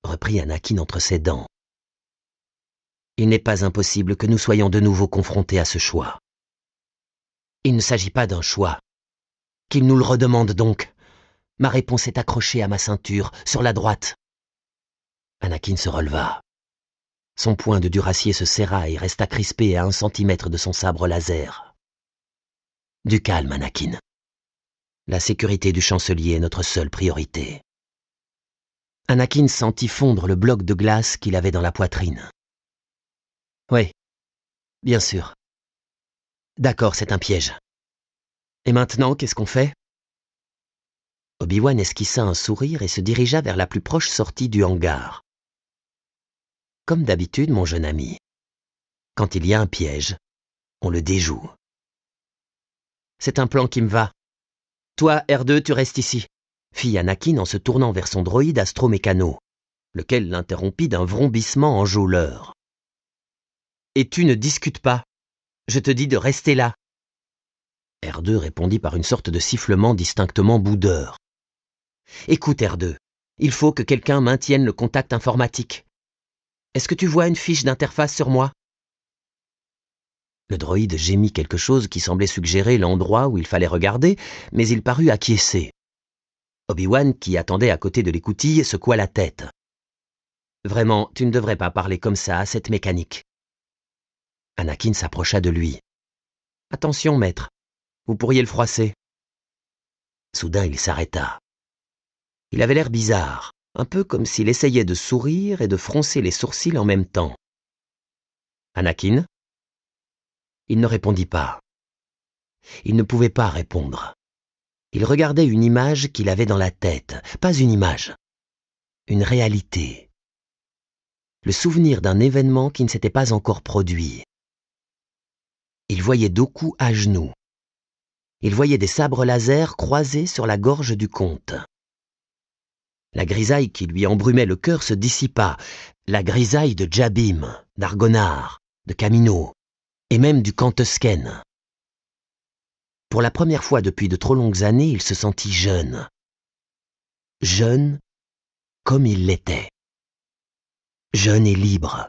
Reprit Anakin entre ses dents. Il n'est pas impossible que nous soyons de nouveau confrontés à ce choix. Il ne s'agit pas d'un choix. Qu'il nous le redemande donc. Ma réponse est accrochée à ma ceinture, sur la droite. Anakin se releva. Son poing de duracier se serra et resta crispé à 1 centimètre de son sabre laser. Du calme, Anakin. La sécurité du chancelier est notre seule priorité. Anakin sentit fondre le bloc de glace qu'il avait dans la poitrine. Oui, bien sûr. D'accord, c'est un piège. Et maintenant, qu'est-ce qu'on fait ? Obi-Wan esquissa un sourire et se dirigea vers la plus proche sortie du hangar. Comme d'habitude, mon jeune ami, quand il y a un piège, on le déjoue. C'est un plan qui me va. Toi, R2, tu restes ici, fit Anakin en se tournant vers son droïde astromécano, lequel l'interrompit d'un vrombissement enjôleur. Et tu ne discutes pas. Je te dis de rester là. R2 répondit par une sorte de sifflement distinctement boudeur. Écoute, R2, il faut que quelqu'un maintienne le contact informatique. Est-ce que tu vois une fiche d'interface sur moi ? Le droïde gémit quelque chose qui semblait suggérer l'endroit où il fallait regarder, mais il parut acquiescer. Obi-Wan, qui attendait à côté de l'écoutille, secoua la tête. Vraiment, tu ne devrais pas parler comme ça à cette mécanique. Anakin s'approcha de lui. Attention, maître, vous pourriez le froisser. Soudain, il s'arrêta. Il avait l'air bizarre, un peu comme s'il essayait de sourire et de froncer les sourcils en même temps. Anakin ? Il ne répondit pas. Il ne pouvait pas répondre. Il regardait une image qu'il avait dans la tête, pas une image, une réalité. Le souvenir d'un événement qui ne s'était pas encore produit. Il voyait Dooku à genoux. Il voyait des sabres laser croisés sur la gorge du comte. La grisaille qui lui embrumait le cœur se dissipa, la grisaille de Jabim, d'Argonar, de Kamino, et même du Cantusken. Pour la première fois depuis de trop longues années, il se sentit jeune. Jeune comme il l'était. Jeune et libre,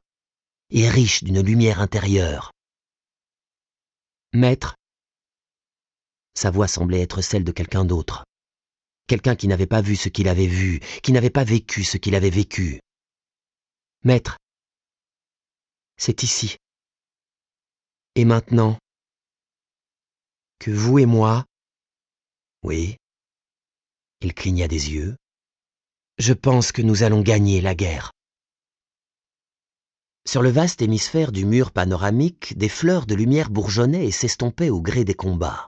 et riche d'une lumière intérieure. Maître, sa voix semblait être celle de quelqu'un d'autre. Quelqu'un qui n'avait pas vu ce qu'il avait vu, qui n'avait pas vécu ce qu'il avait vécu. Maître, c'est ici. Et maintenant, que vous et moi... Oui, il cligna des yeux. Je pense que nous allons gagner la guerre. Sur le vaste hémisphère du mur panoramique, des fleurs de lumière bourgeonnaient et s'estompaient au gré des combats.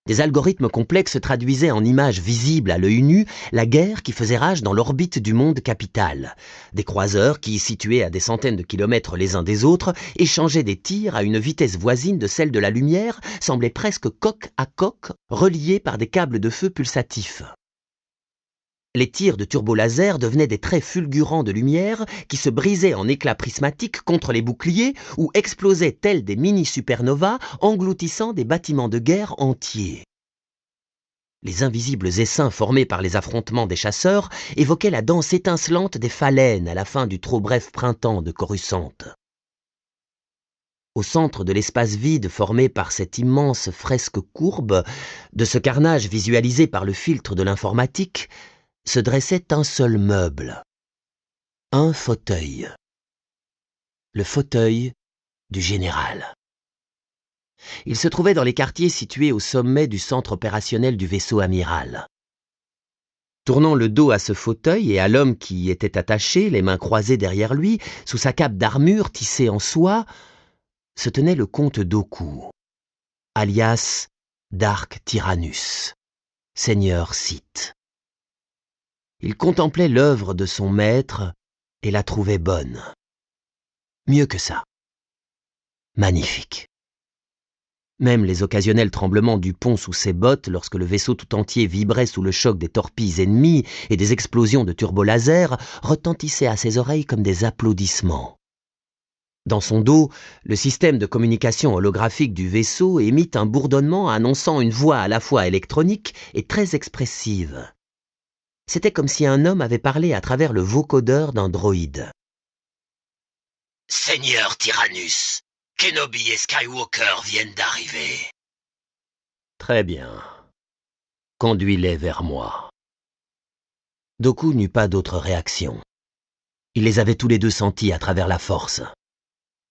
Des algorithmes complexes traduisaient en images visibles à l'œil nu la guerre qui faisait rage dans l'orbite du monde capital. Des croiseurs qui, situés à des centaines de kilomètres les uns des autres, échangeaient des tirs à une vitesse voisine de celle de la lumière, semblaient presque coq à coq, reliés par des câbles de feu pulsatifs. Les tirs de turbolaser devenaient des traits fulgurants de lumière qui se brisaient en éclats prismatiques contre les boucliers ou explosaient tels des mini-supernovas engloutissant des bâtiments de guerre entiers. Les invisibles essaims formés par les affrontements des chasseurs évoquaient la danse étincelante des phalènes à la fin du trop bref printemps de Coruscant. Au centre de l'espace vide formé par cette immense fresque courbe, de ce carnage visualisé par le filtre de l'informatique, se dressait un seul meuble, un fauteuil. Le fauteuil du général. Il se trouvait dans les quartiers situés au sommet du centre opérationnel du vaisseau amiral. Tournant le dos à ce fauteuil et à l'homme qui y était attaché, les mains croisées derrière lui, sous sa cape d'armure tissée en soie, se tenait le comte Dooku, alias Dark Tyrannus, seigneur Sith. Il contemplait l'œuvre de son maître et la trouvait bonne. Mieux que ça. Magnifique. Même les occasionnels tremblements du pont sous ses bottes, lorsque le vaisseau tout entier vibrait sous le choc des torpilles ennemies et des explosions de turbolaser, retentissaient à ses oreilles comme des applaudissements. Dans son dos, le système de communication holographique du vaisseau émit un bourdonnement annonçant une voix à la fois électronique et très expressive. C'était comme si un homme avait parlé à travers le vocodeur d'un droïde. « Seigneur Tyrannus, Kenobi et Skywalker viennent d'arriver. » Très bien. Conduis-les vers moi. Dooku n'eut pas d'autre réaction. Il les avait tous les deux sentis à travers la force.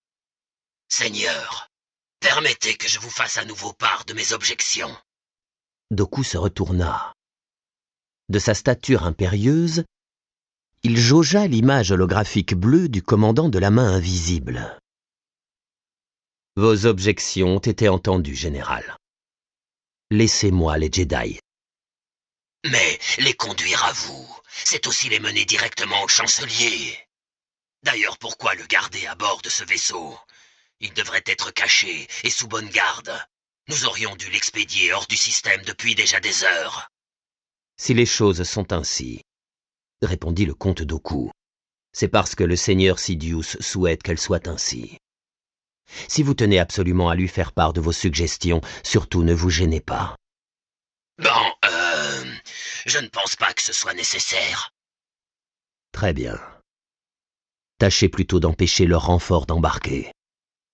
« Seigneur, permettez que je vous fasse à nouveau part de mes objections. » Dooku se retourna. De sa stature impérieuse, il jaugea l'image holographique bleue du commandant de la main invisible. « Vos objections ont été entendues, général. Laissez-moi les Jedi. » « Mais les conduire à vous, c'est aussi les mener directement au chancelier. D'ailleurs, pourquoi le garder à bord de ce vaisseau? Il devrait être caché et sous bonne garde. Nous aurions dû l'expédier hors du système depuis déjà des heures. » « Si les choses sont ainsi, répondit le comte Dooku, c'est parce que le seigneur Sidious souhaite qu'elles soient ainsi. Si vous tenez absolument à lui faire part de vos suggestions, surtout ne vous gênez pas. » « Bon, je ne pense pas que ce soit nécessaire. » Très bien. Tâchez plutôt d'empêcher leur renfort d'embarquer.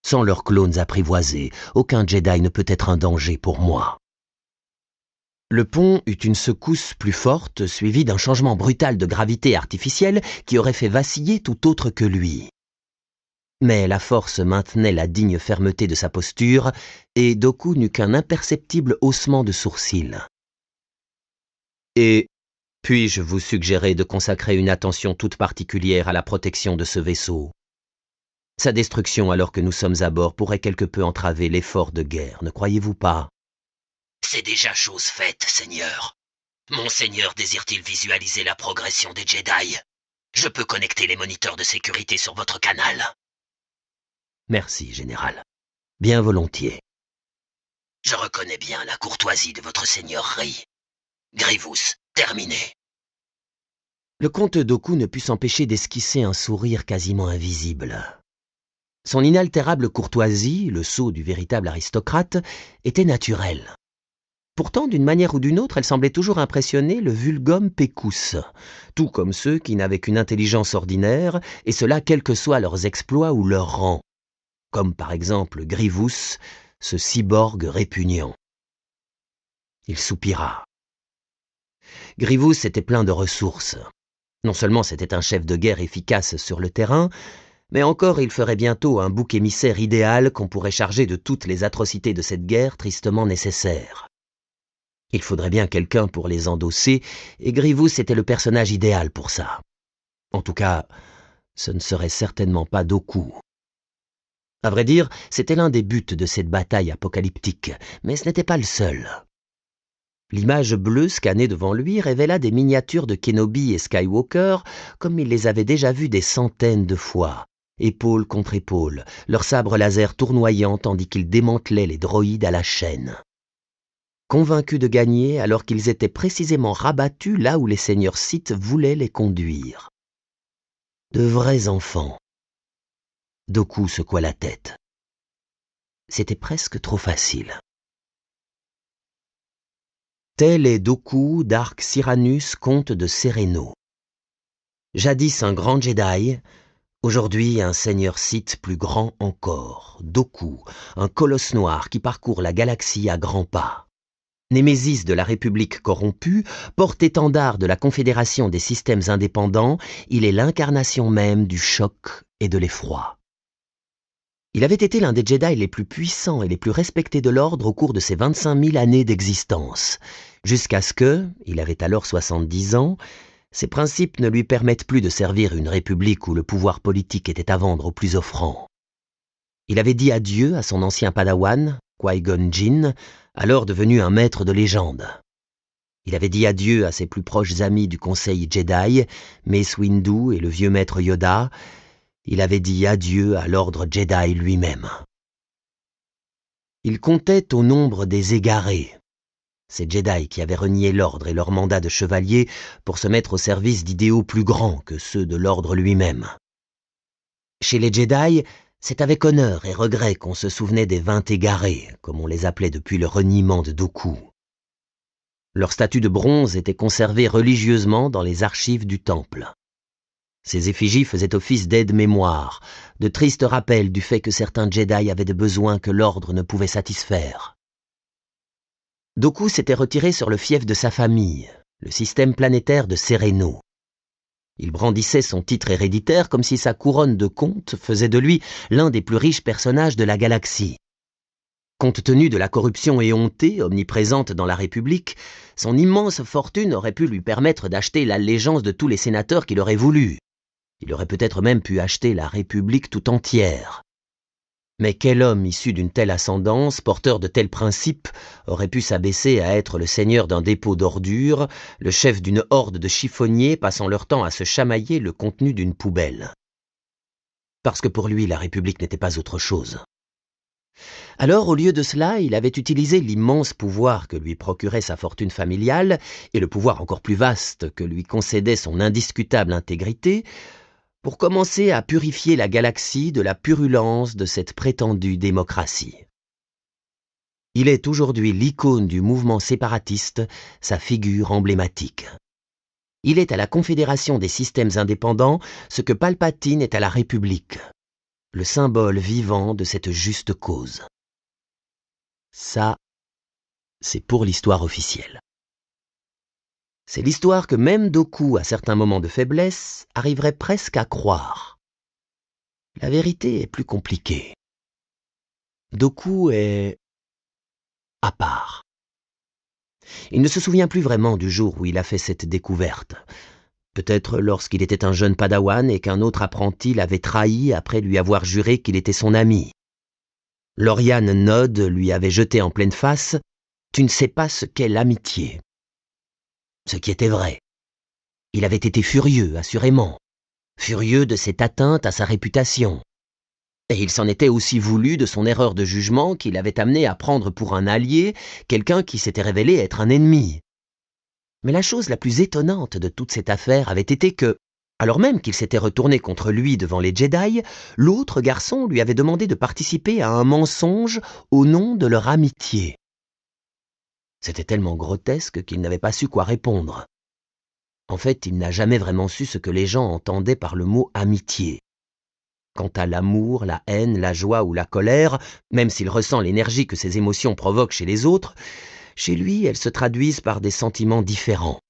Sans leurs clones apprivoisés, aucun Jedi ne peut être un danger pour moi. Le pont eut une secousse plus forte, suivie d'un changement brutal de gravité artificielle qui aurait fait vaciller tout autre que lui. Mais la force maintenait la digne fermeté de sa posture, et Dooku n'eut qu'un imperceptible haussement de sourcils. « Et puis-je vous suggérer de consacrer une attention toute particulière à la protection de ce vaisseau? Sa destruction alors que nous sommes à bord pourrait quelque peu entraver l'effort de guerre, ne croyez-vous pas ? » « C'est déjà chose faite, Seigneur. Monseigneur désire-t-il visualiser la progression des Jedi? Je peux connecter les moniteurs de sécurité sur votre canal. » Merci, général. Bien volontiers. Je reconnais bien la courtoisie de votre seigneurie. Grievous, terminé. Le comte Dooku ne put s'empêcher d'esquisser un sourire quasiment invisible. Son inaltérable courtoisie, le sceau du véritable aristocrate, était naturelle. Pourtant, d'une manière ou d'une autre, elle semblait toujours impressionner le vulgum pecus, tout comme ceux qui n'avaient qu'une intelligence ordinaire, et cela quels que soient leurs exploits ou leur rang, comme par exemple Grievous, ce cyborg répugnant. Il soupira. Grievous était plein de ressources. Non seulement c'était un chef de guerre efficace sur le terrain, mais encore il ferait bientôt un bouc émissaire idéal qu'on pourrait charger de toutes les atrocités de cette guerre tristement nécessaire. Il faudrait bien quelqu'un pour les endosser, et Grievous était le personnage idéal pour ça. En tout cas, ce ne serait certainement pas Dooku. À vrai dire, c'était l'un des buts de cette bataille apocalyptique, mais ce n'était pas le seul. L'image bleue scannée devant lui révéla des miniatures de Kenobi et Skywalker comme il les avait déjà vues des centaines de fois, épaule contre épaule, leurs sabres laser tournoyant tandis qu'ils démantelaient les droïdes à la chaîne. Convaincus de gagner alors qu'ils étaient précisément rabattus là où les seigneurs Sith voulaient les conduire. De vrais enfants. Dooku secoua la tête. C'était presque trop facile. Tel est Dooku, Dark Cyrannus, comte de Serenno. Jadis un grand Jedi, aujourd'hui un seigneur Sith plus grand encore, Dooku, un colosse noir qui parcourt la galaxie à grands pas. Némésis de la République corrompue, porte-étendard de la Confédération des systèmes indépendants, il est l'incarnation même du choc et de l'effroi. Il avait été l'un des Jedi les plus puissants et les plus respectés de l'ordre au cours de ses 25 000 années d'existence, jusqu'à ce que, il avait alors 70 ans, ses principes ne lui permettent plus de servir une république où le pouvoir politique était à vendre au plus offrant. Il avait dit adieu à son ancien padawan, Qui-Gon Jinn, alors devenu un maître de légende. Il avait dit adieu à ses plus proches amis du Conseil Jedi, Mace Windu et le vieux maître Yoda. Il avait dit adieu à l'ordre Jedi lui-même. Il comptait au nombre des égarés, ces Jedi qui avaient renié l'ordre et leur mandat de chevalier pour se mettre au service d'idéaux plus grands que ceux de l'ordre lui-même. Chez les Jedi, c'est avec honneur et regret qu'on se souvenait des 20 égarés, comme on les appelait depuis le reniement de Dooku. Leurs statues de bronze étaient conservées religieusement dans les archives du temple. Ces effigies faisaient office d'aide-mémoire, de tristes rappels du fait que certains Jedi avaient des besoins que l'ordre ne pouvait satisfaire. Dooku s'était retiré sur le fief de sa famille, le système planétaire de Serenno. Il brandissait son titre héréditaire comme si sa couronne de comte faisait de lui l'un des plus riches personnages de la galaxie. Compte tenu de la corruption éhontée, omniprésente dans la République, son immense fortune aurait pu lui permettre d'acheter l'allégeance de tous les sénateurs qu'il aurait voulu. Il aurait peut-être même pu acheter la République tout entière. Mais quel homme issu d'une telle ascendance, porteur de tels principes, aurait pu s'abaisser à être le seigneur d'un dépôt d'ordures, le chef d'une horde de chiffonniers passant leur temps à se chamailler le contenu d'une poubelle? Parce que pour lui, la République n'était pas autre chose. Alors, au lieu de cela, il avait utilisé l'immense pouvoir que lui procurait sa fortune familiale et le pouvoir encore plus vaste que lui concédait son indiscutable intégrité pour commencer à purifier la galaxie de la purulence de cette prétendue démocratie. Il est aujourd'hui l'icône du mouvement séparatiste, sa figure emblématique. Il est à la Confédération des systèmes indépendants ce que Palpatine est à la République, le symbole vivant de cette juste cause. Ça, c'est pour l'histoire officielle. C'est l'histoire que même Dooku, à certains moments de faiblesse, arriverait presque à croire. La vérité est plus compliquée. Dooku est à part. Il ne se souvient plus vraiment du jour où il a fait cette découverte. Peut-être lorsqu'il était un jeune padawan et qu'un autre apprenti l'avait trahi après lui avoir juré qu'il était son ami. Lauriane Nod lui avait jeté en pleine face « Tu ne sais pas ce qu'est l'amitié ». Ce qui était vrai. Il avait été furieux, assurément. Furieux de cette atteinte à sa réputation. Et il s'en était aussi voulu de son erreur de jugement qui l'avait amené à prendre pour un allié quelqu'un qui s'était révélé être un ennemi. Mais la chose la plus étonnante de toute cette affaire avait été que, alors même qu'il s'était retourné contre lui devant les Jedi, l'autre garçon lui avait demandé de participer à un mensonge au nom de leur amitié. C'était tellement grotesque qu'il n'avait pas su quoi répondre. En fait, il n'a jamais vraiment su ce que les gens entendaient par le mot amitié. Quant à l'amour, la haine, la joie ou la colère, même s'il ressent l'énergie que ces émotions provoquent chez les autres, chez lui, elles se traduisent par des sentiments différents.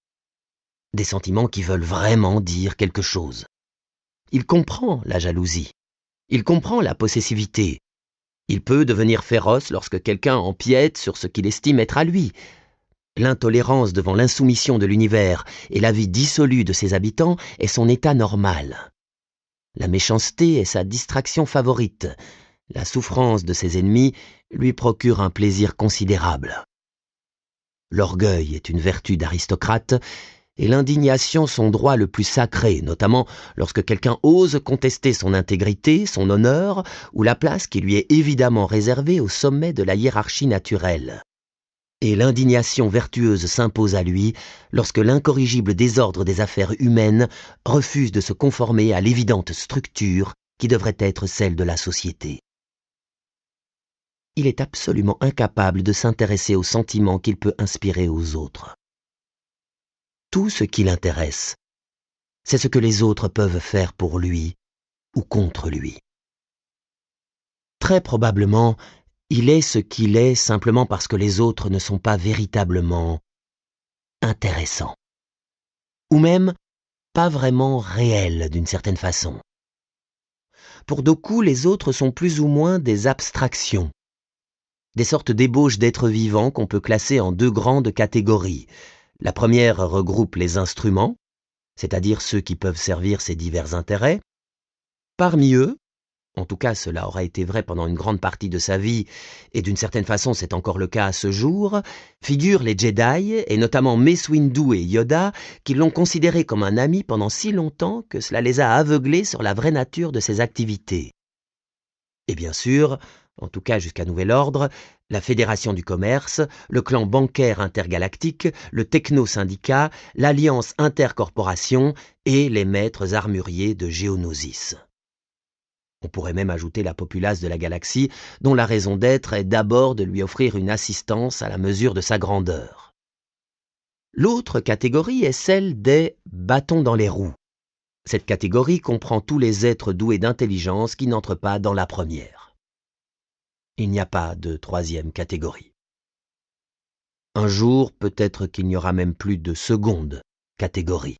Des sentiments qui veulent vraiment dire quelque chose. Il comprend la jalousie. Il comprend la possessivité. Il peut devenir féroce lorsque quelqu'un empiète sur ce qu'il estime être à lui. L'intolérance devant l'insoumission de l'univers et la vie dissolue de ses habitants est son état normal. La méchanceté est sa distraction favorite. La souffrance de ses ennemis lui procure un plaisir considérable. L'orgueil est une vertu d'aristocrate, et l'indignation son droit le plus sacré, notamment lorsque quelqu'un ose contester son intégrité, son honneur, ou la place qui lui est évidemment réservée au sommet de la hiérarchie naturelle. Et l'indignation vertueuse s'impose à lui lorsque l'incorrigible désordre des affaires humaines refuse de se conformer à l'évidente structure qui devrait être celle de la société. Il est absolument incapable de s'intéresser aux sentiments qu'il peut inspirer aux autres. Tout ce qui l'intéresse, c'est ce que les autres peuvent faire pour lui ou contre lui. Très probablement, il est ce qu'il est simplement parce que les autres ne sont pas véritablement intéressants. Ou même, pas vraiment réels d'une certaine façon. Pour Doku, les autres sont plus ou moins des abstractions, des sortes d'ébauches d'êtres vivants qu'on peut classer en deux grandes catégories. La première regroupe les instruments, c'est-à-dire ceux qui peuvent servir ses divers intérêts. Parmi eux, en tout cas cela aura été vrai pendant une grande partie de sa vie, et d'une certaine façon c'est encore le cas à ce jour, figurent les Jedi, et notamment Mace Windu et Yoda, qui l'ont considéré comme un ami pendant si longtemps que cela les a aveuglés sur la vraie nature de ses activités. Et bien sûr, en tout cas jusqu'à nouvel ordre, la Fédération du commerce, le clan bancaire intergalactique, le techno-syndicat, l'Alliance intercorporation et les maîtres armuriers de Géonosis. On pourrait même ajouter la populace de la galaxie, dont la raison d'être est d'abord de lui offrir une assistance à la mesure de sa grandeur. L'autre catégorie est celle des bâtons dans les roues. Cette catégorie comprend tous les êtres doués d'intelligence qui n'entrent pas dans la première. Il n'y a pas de troisième catégorie. Un jour, peut-être qu'il n'y aura même plus de seconde catégorie.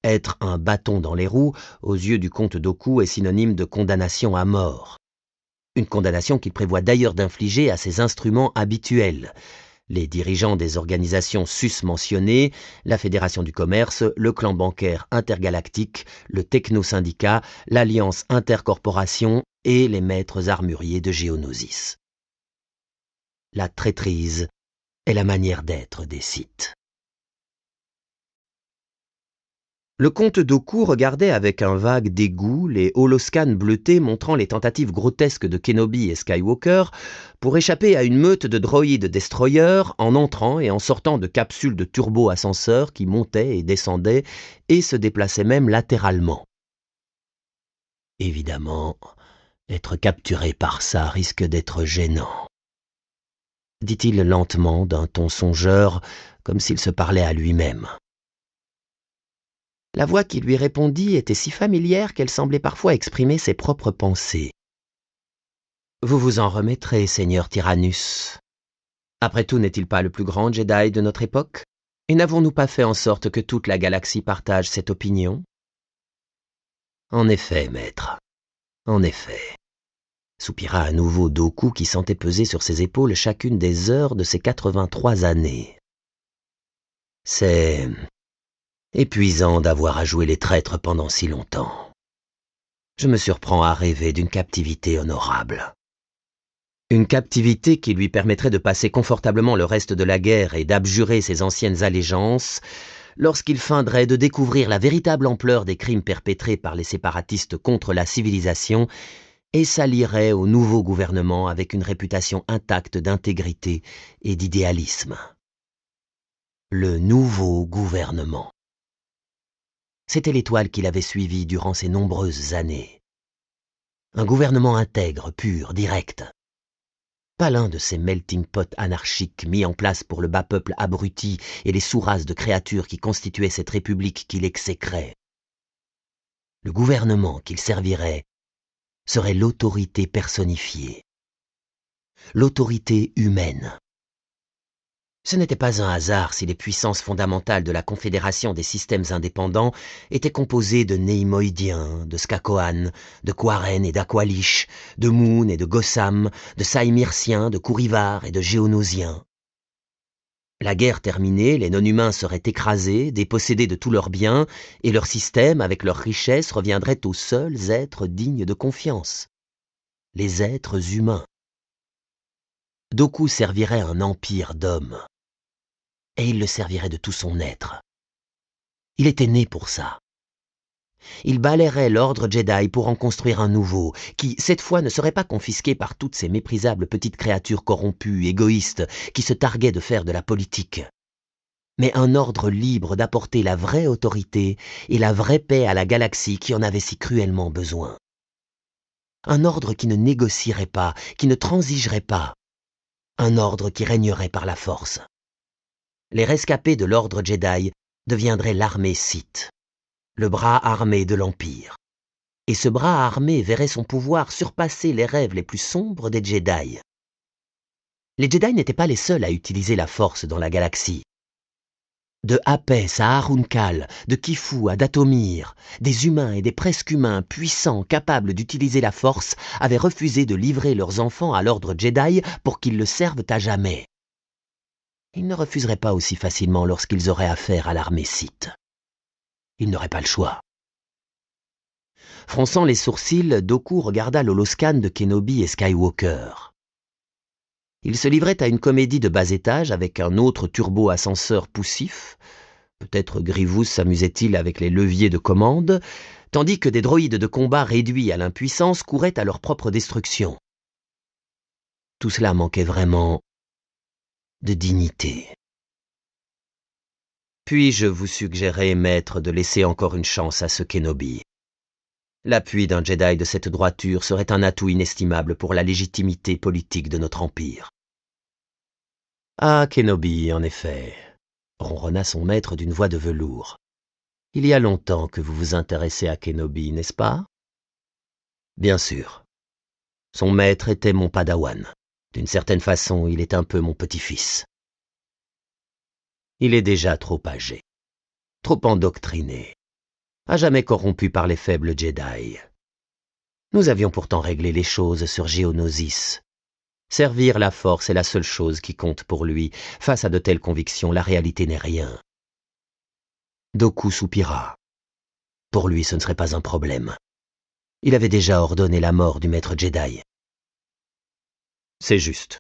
Être un bâton dans les roues, aux yeux du comte Doku, est synonyme de condamnation à mort. Une condamnation qu'il prévoit d'ailleurs d'infliger à ses instruments habituels. Les dirigeants des organisations sus-mentionnées, la Fédération du commerce, le clan bancaire intergalactique, le techno-syndicat, l'Alliance intercorporation et les maîtres armuriers de Géonosis. La traîtrise est la manière d'être des Sith. Le comte Doku regardait avec un vague dégoût les holoscans bleutés montrant les tentatives grotesques de Kenobi et Skywalker pour échapper à une meute de droïdes destroyers en entrant et en sortant de capsules de turbo-ascenseurs qui montaient et descendaient et se déplaçaient même latéralement. Évidemment, être capturé par ça risque d'être gênant, dit-il lentement d'un ton songeur, comme s'il se parlait à lui-même. La voix qui lui répondit était si familière qu'elle semblait parfois exprimer ses propres pensées. « Vous vous en remettrez, Seigneur Tyrannus. Après tout, n'est-il pas le plus grand Jedi de notre époque? Et n'avons-nous pas fait en sorte que toute la galaxie partage cette opinion? » « En effet, maître, en effet. » Soupira à nouveau Doku qui sentait peser sur ses épaules chacune des heures de ses 83 années. « C'est épuisant d'avoir à jouer les traîtres pendant si longtemps. Je me surprends à rêver d'une captivité honorable. Une captivité qui lui permettrait de passer confortablement le reste de la guerre et d'abjurer ses anciennes allégeances, lorsqu'il feindrait de découvrir la véritable ampleur des crimes perpétrés par les séparatistes contre la civilisation et s'allierait au nouveau gouvernement avec une réputation intacte d'intégrité et d'idéalisme. Le nouveau gouvernement. C'était l'étoile qu'il avait suivie durant ces nombreuses années. Un gouvernement intègre, pur, direct. Pas l'un de ces melting pots anarchiques mis en place pour le bas peuple abruti et les sous-races de créatures qui constituaient cette république qu'il exécrait. Le gouvernement qu'il servirait serait l'autorité personnifiée. L'autorité humaine. Ce n'était pas un hasard si les puissances fondamentales de la Confédération des systèmes indépendants étaient composées de Néimoïdiens, de Skakoan, de Quarren et d'Aqualish, de Moon et de Gossam, de Saïmirsiens, de Kourivar et de Géonosiens. La guerre terminée, les non-humains seraient écrasés, dépossédés de tous leurs biens, et leur système, avec leurs richesses, reviendrait aux seuls êtres dignes de confiance. Les êtres humains. Doku servirait un empire d'hommes. et il le servirait de tout son être. Il était né pour ça. Il balayerait l'ordre Jedi pour en construire un nouveau, qui, cette fois, ne serait pas confisqué par toutes ces méprisables petites créatures corrompues, égoïstes, qui se targuaient de faire de la politique. Mais un ordre libre d'apporter la vraie autorité et la vraie paix à la galaxie qui en avait si cruellement besoin. Un ordre qui ne négocierait pas, qui ne transigerait pas. Un ordre qui régnerait par la force. Les rescapés de l'ordre Jedi deviendraient l'armée Sith, le bras armé de l'Empire. Et ce bras armé verrait son pouvoir surpasser les rêves les plus sombres des Jedi. Les Jedi n'étaient pas les seuls à utiliser la force dans la galaxie. De Apes à Arunkal, de Kifu à Dathomir, des humains et des presque-humains puissants capables d'utiliser la force avaient refusé de livrer leurs enfants à l'ordre Jedi pour qu'ils le servent à jamais. Ils ne refuseraient pas aussi facilement lorsqu'ils auraient affaire à l'armée Sith. Ils n'auraient pas le choix. Fronçant les sourcils, Dooku regarda l'holoscan de Kenobi et Skywalker. Il se livrait à une comédie de bas étage avec un autre turbo-ascenseur poussif. Peut-être Grievous s'amusait-il avec les leviers de commande, tandis que des droïdes de combat réduits à l'impuissance couraient à leur propre destruction. Tout cela manquait vraiment de dignité. Puis-je vous suggérer, maître, de laisser encore une chance à ce Kenobi? L'appui d'un Jedi de cette droiture serait un atout inestimable pour la légitimité politique de notre empire. Ah, Kenobi, en effet, ronronna son maître d'une voix de velours. Il y a longtemps que vous vous intéressez à Kenobi, n'est-ce pas? Bien sûr. Son maître était mon padawan. D'une certaine façon, il est un peu mon petit-fils. Il est déjà trop âgé, trop endoctriné, à jamais corrompu par les faibles Jedi. Nous avions pourtant réglé les choses sur Geonosis. Servir la force est la seule chose qui compte pour lui. Face à de telles convictions, la réalité n'est rien. Dooku soupira. Pour lui, ce ne serait pas un problème. Il avait déjà ordonné la mort du maître Jedi. C'est juste.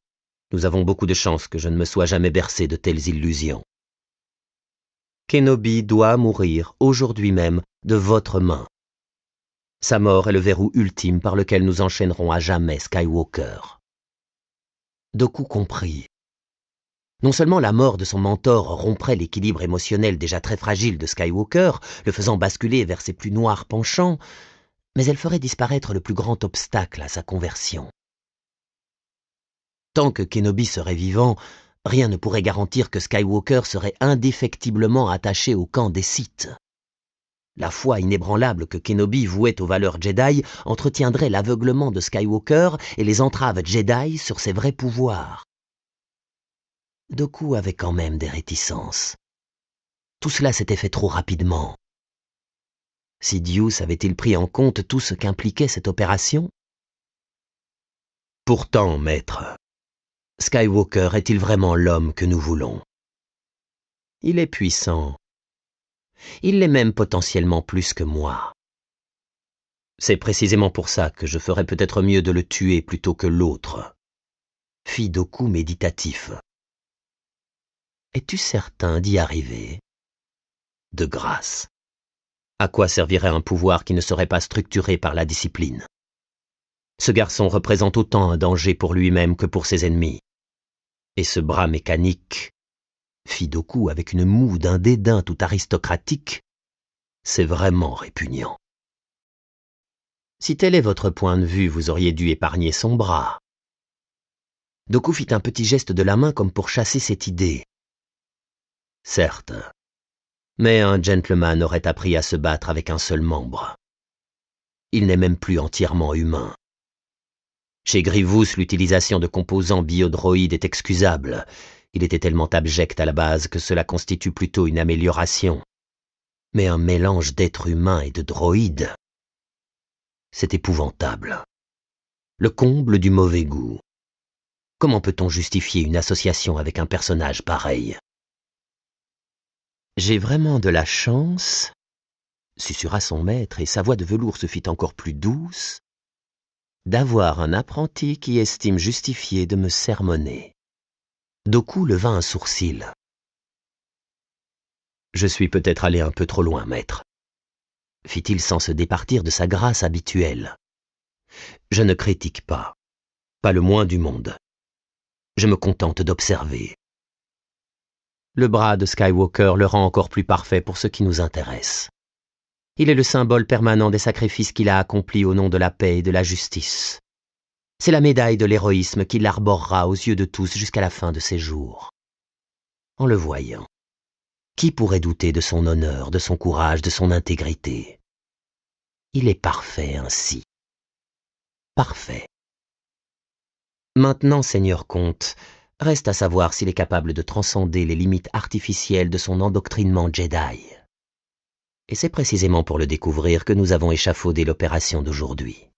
Nous avons beaucoup de chance que je ne me sois jamais bercé de telles illusions. Kenobi doit mourir aujourd'hui même de votre main. Sa mort est le verrou ultime par lequel nous enchaînerons à jamais Skywalker. Dooku comprit. Non seulement la mort de son mentor romprait l'équilibre émotionnel déjà très fragile de Skywalker, le faisant basculer vers ses plus noirs penchants, mais elle ferait disparaître le plus grand obstacle à sa conversion. Tant que Kenobi serait vivant, rien ne pourrait garantir que Skywalker serait indéfectiblement attaché au camp des Sith. La foi inébranlable que Kenobi vouait aux valeurs Jedi entretiendrait l'aveuglement de Skywalker et les entraves Jedi sur ses vrais pouvoirs. Dooku avait quand même des réticences. Tout cela s'était fait trop rapidement. Sidious avait-il pris en compte tout ce qu'impliquait cette opération? Pourtant, maître, Skywalker est-il vraiment l'homme que nous voulons? Il est puissant. Il l'est même potentiellement plus que moi. C'est précisément pour ça que je ferais peut-être mieux de le tuer plutôt que l'autre, fit Dooku méditatif. Es-tu certain d'y arriver? De grâce. À quoi servirait un pouvoir qui ne serait pas structuré par la discipline? Ce garçon représente autant un danger pour lui-même que pour ses ennemis. Et ce bras mécanique, fit Dooku avec une moue d'un dédain tout aristocratique, c'est vraiment répugnant. Si tel est votre point de vue, vous auriez dû épargner son bras. Dooku fit un petit geste de la main comme pour chasser cette idée. Certes, mais un gentleman aurait appris à se battre avec un seul membre. Il n'est même plus entièrement humain. Chez Grievous, l'utilisation de composants biodroïdes est excusable. Il était tellement abject à la base que cela constitue plutôt une amélioration. Mais un mélange d'êtres humains et de droïdes, c'est épouvantable. Le comble du mauvais goût. Comment peut-on justifier une association avec un personnage pareil? J'ai vraiment de la chance, susurra son maître, et sa voix de velours se fit encore plus douce, d'avoir un apprenti qui estime justifié de me sermonner. Dooku leva un sourcil. Je suis peut-être allé un peu trop loin, maître, fit-il sans se départir de sa grâce habituelle. Je ne critique pas le moins du monde. Je me contente d'observer. Le bras de Skywalker le rend encore plus parfait pour ce qui nous intéresse. Il est le symbole permanent des sacrifices qu'il a accomplis au nom de la paix et de la justice. C'est la médaille de l'héroïsme qu'il arborera aux yeux de tous jusqu'à la fin de ses jours. En le voyant, qui pourrait douter de son honneur, de son courage, de son intégrité? Il est parfait ainsi. Parfait. Maintenant, Seigneur Comte, reste à savoir s'il est capable de transcender les limites artificielles de son endoctrinement Jedi. Et c'est précisément pour le découvrir que nous avons échafaudé l'opération d'aujourd'hui.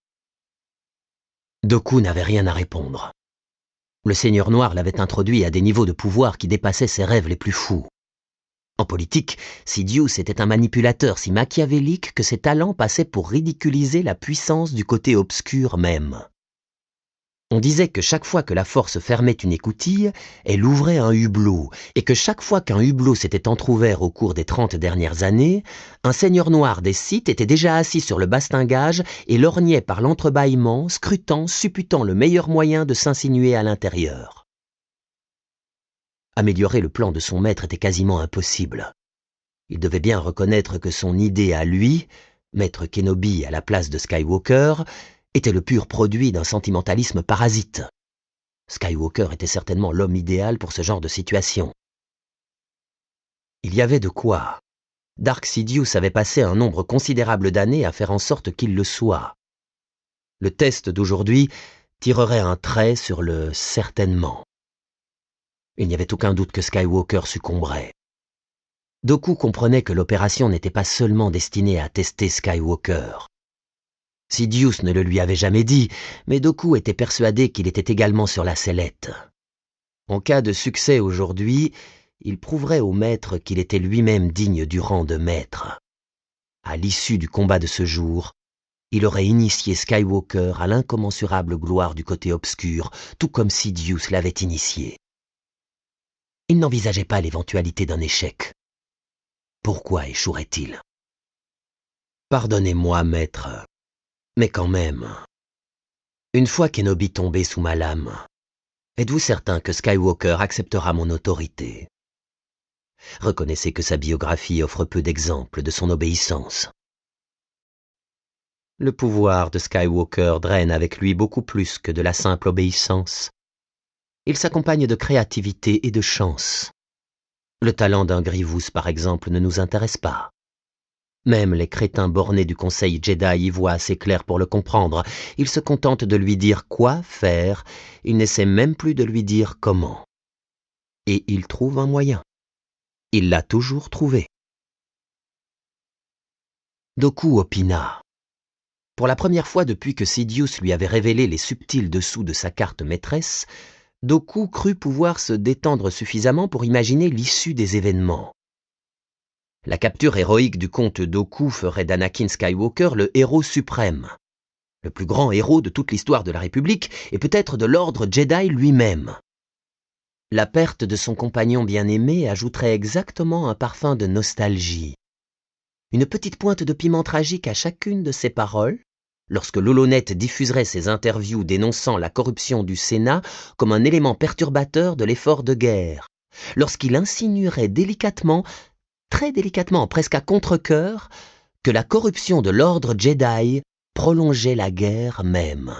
Dooku n'avait rien à répondre. Le Seigneur Noir l'avait introduit à des niveaux de pouvoir qui dépassaient ses rêves les plus fous. En politique, Sidious était un manipulateur si machiavélique que ses talents passaient pour ridiculiser la puissance du côté obscur même. On disait que chaque fois que la force fermait une écoutille, elle ouvrait un hublot, et que chaque fois qu'un hublot s'était entrouvert au cours des 30 dernières années, un seigneur noir des Sith était déjà assis sur le bastingage et lorgnait par l'entrebâillement, scrutant, supputant le meilleur moyen de s'insinuer à l'intérieur. Améliorer le plan de son maître était quasiment impossible. Il devait bien reconnaître que son idée à lui, Maître Kenobi à la place de Skywalker, était le pur produit d'un sentimentalisme parasite. Skywalker était certainement l'homme idéal pour ce genre de situation. Il y avait de quoi. Dark Sidious avait passé un nombre considérable d'années à faire en sorte qu'il le soit. Le test d'aujourd'hui tirerait un trait sur le « certainement ». Il n'y avait aucun doute que Skywalker succomberait. Dooku comprenait que l'opération n'était pas seulement destinée à tester Skywalker. Sidious ne le lui avait jamais dit, mais Dooku était persuadé qu'il était également sur la sellette. En cas de succès aujourd'hui, il prouverait au maître qu'il était lui-même digne du rang de maître. À l'issue du combat de ce jour, il aurait initié Skywalker à l'incommensurable gloire du côté obscur, tout comme Sidious l'avait initié. Il n'envisageait pas l'éventualité d'un échec. Pourquoi échouerait-il? Pardonnez-moi, maître. Mais quand même, une fois Kenobi tombé sous ma lame, êtes-vous certain que Skywalker acceptera mon autorité? Reconnaissez que sa biographie offre peu d'exemples de son obéissance. Le pouvoir de Skywalker draine avec lui beaucoup plus que de la simple obéissance. Il s'accompagne de créativité et de chance. Le talent d'un Grievous, par exemple, ne nous intéresse pas. Même les crétins bornés du Conseil Jedi y voient assez clair pour le comprendre. Ils se contentent de lui dire quoi faire, ils n'essaient même plus de lui dire comment. Et il trouve un moyen. Il l'a toujours trouvé. Dooku opina. Pour la première fois depuis que Sidious lui avait révélé les subtils dessous de sa carte maîtresse, Dooku crut pouvoir se détendre suffisamment pour imaginer l'issue des événements. La capture héroïque du comte Dooku ferait d'Anakin Skywalker le héros suprême, le plus grand héros de toute l'histoire de la République et peut-être de l'ordre Jedi lui-même. La perte de son compagnon bien-aimé ajouterait exactement un parfum de nostalgie. Une petite pointe de piment tragique à chacune de ses paroles, lorsque l'Holonet diffuserait ses interviews dénonçant la corruption du Sénat comme un élément perturbateur de l'effort de guerre, lorsqu'il insinuerait délicatement, très délicatement, presque à contre-cœur, que la corruption de l'ordre Jedi prolongeait la guerre même.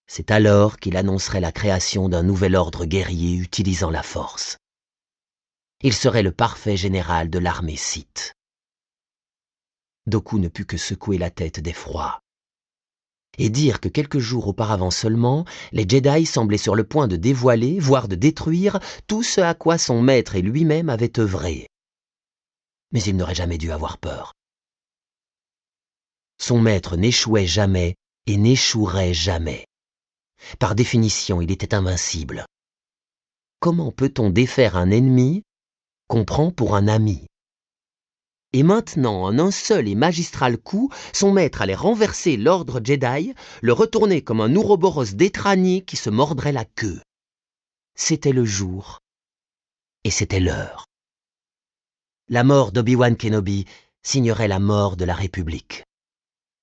C'est alors qu'il annoncerait la création d'un nouvel ordre guerrier utilisant la force. Il serait le parfait général de l'armée Sith. Dooku ne put que secouer la tête d'effroi et dire que quelques jours auparavant seulement, les Jedi semblaient sur le point de dévoiler, voire de détruire, tout ce à quoi son maître et lui-même avaient œuvré. Mais il n'aurait jamais dû avoir peur. Son maître n'échouait jamais et n'échouerait jamais. Par définition, il était invincible. Comment peut-on défaire un ennemi qu'on prend pour un ami? Et maintenant, en un seul et magistral coup, son maître allait renverser l'ordre Jedi, le retourner comme un Ouroboros détraqué qui se mordrait la queue. C'était le jour, et c'était l'heure. La mort d'Obi-Wan Kenobi signerait la mort de la République.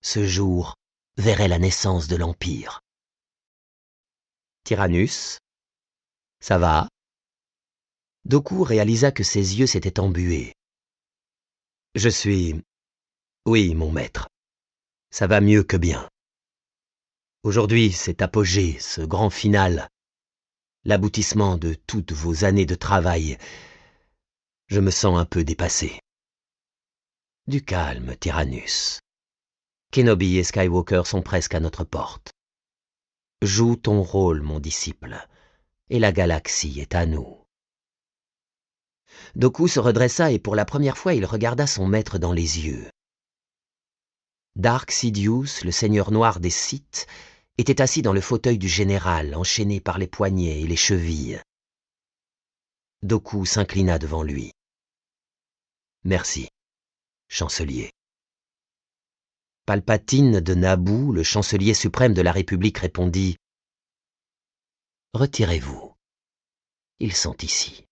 Ce jour verrait la naissance de l'Empire. Tyrannus, ça va? Dooku réalisa que ses yeux s'étaient embués. Je suis... Oui, mon maître. Ça va mieux que bien. Aujourd'hui, cet apogée, ce grand final, l'aboutissement de toutes vos années de travail, je me sens un peu dépassé. Du calme, Tyrannus. Kenobi et Skywalker sont presque à notre porte. Joue ton rôle, mon disciple, et la galaxie est à nous. Dooku se redressa et pour la première fois il regarda son maître dans les yeux. Dark Sidious, le seigneur noir des Sith, était assis dans le fauteuil du général, enchaîné par les poignets et les chevilles. Dooku s'inclina devant lui. « Merci, chancelier. » Palpatine de Naboo, le chancelier suprême de la République, répondit « Retirez-vous. Ils sont ici. »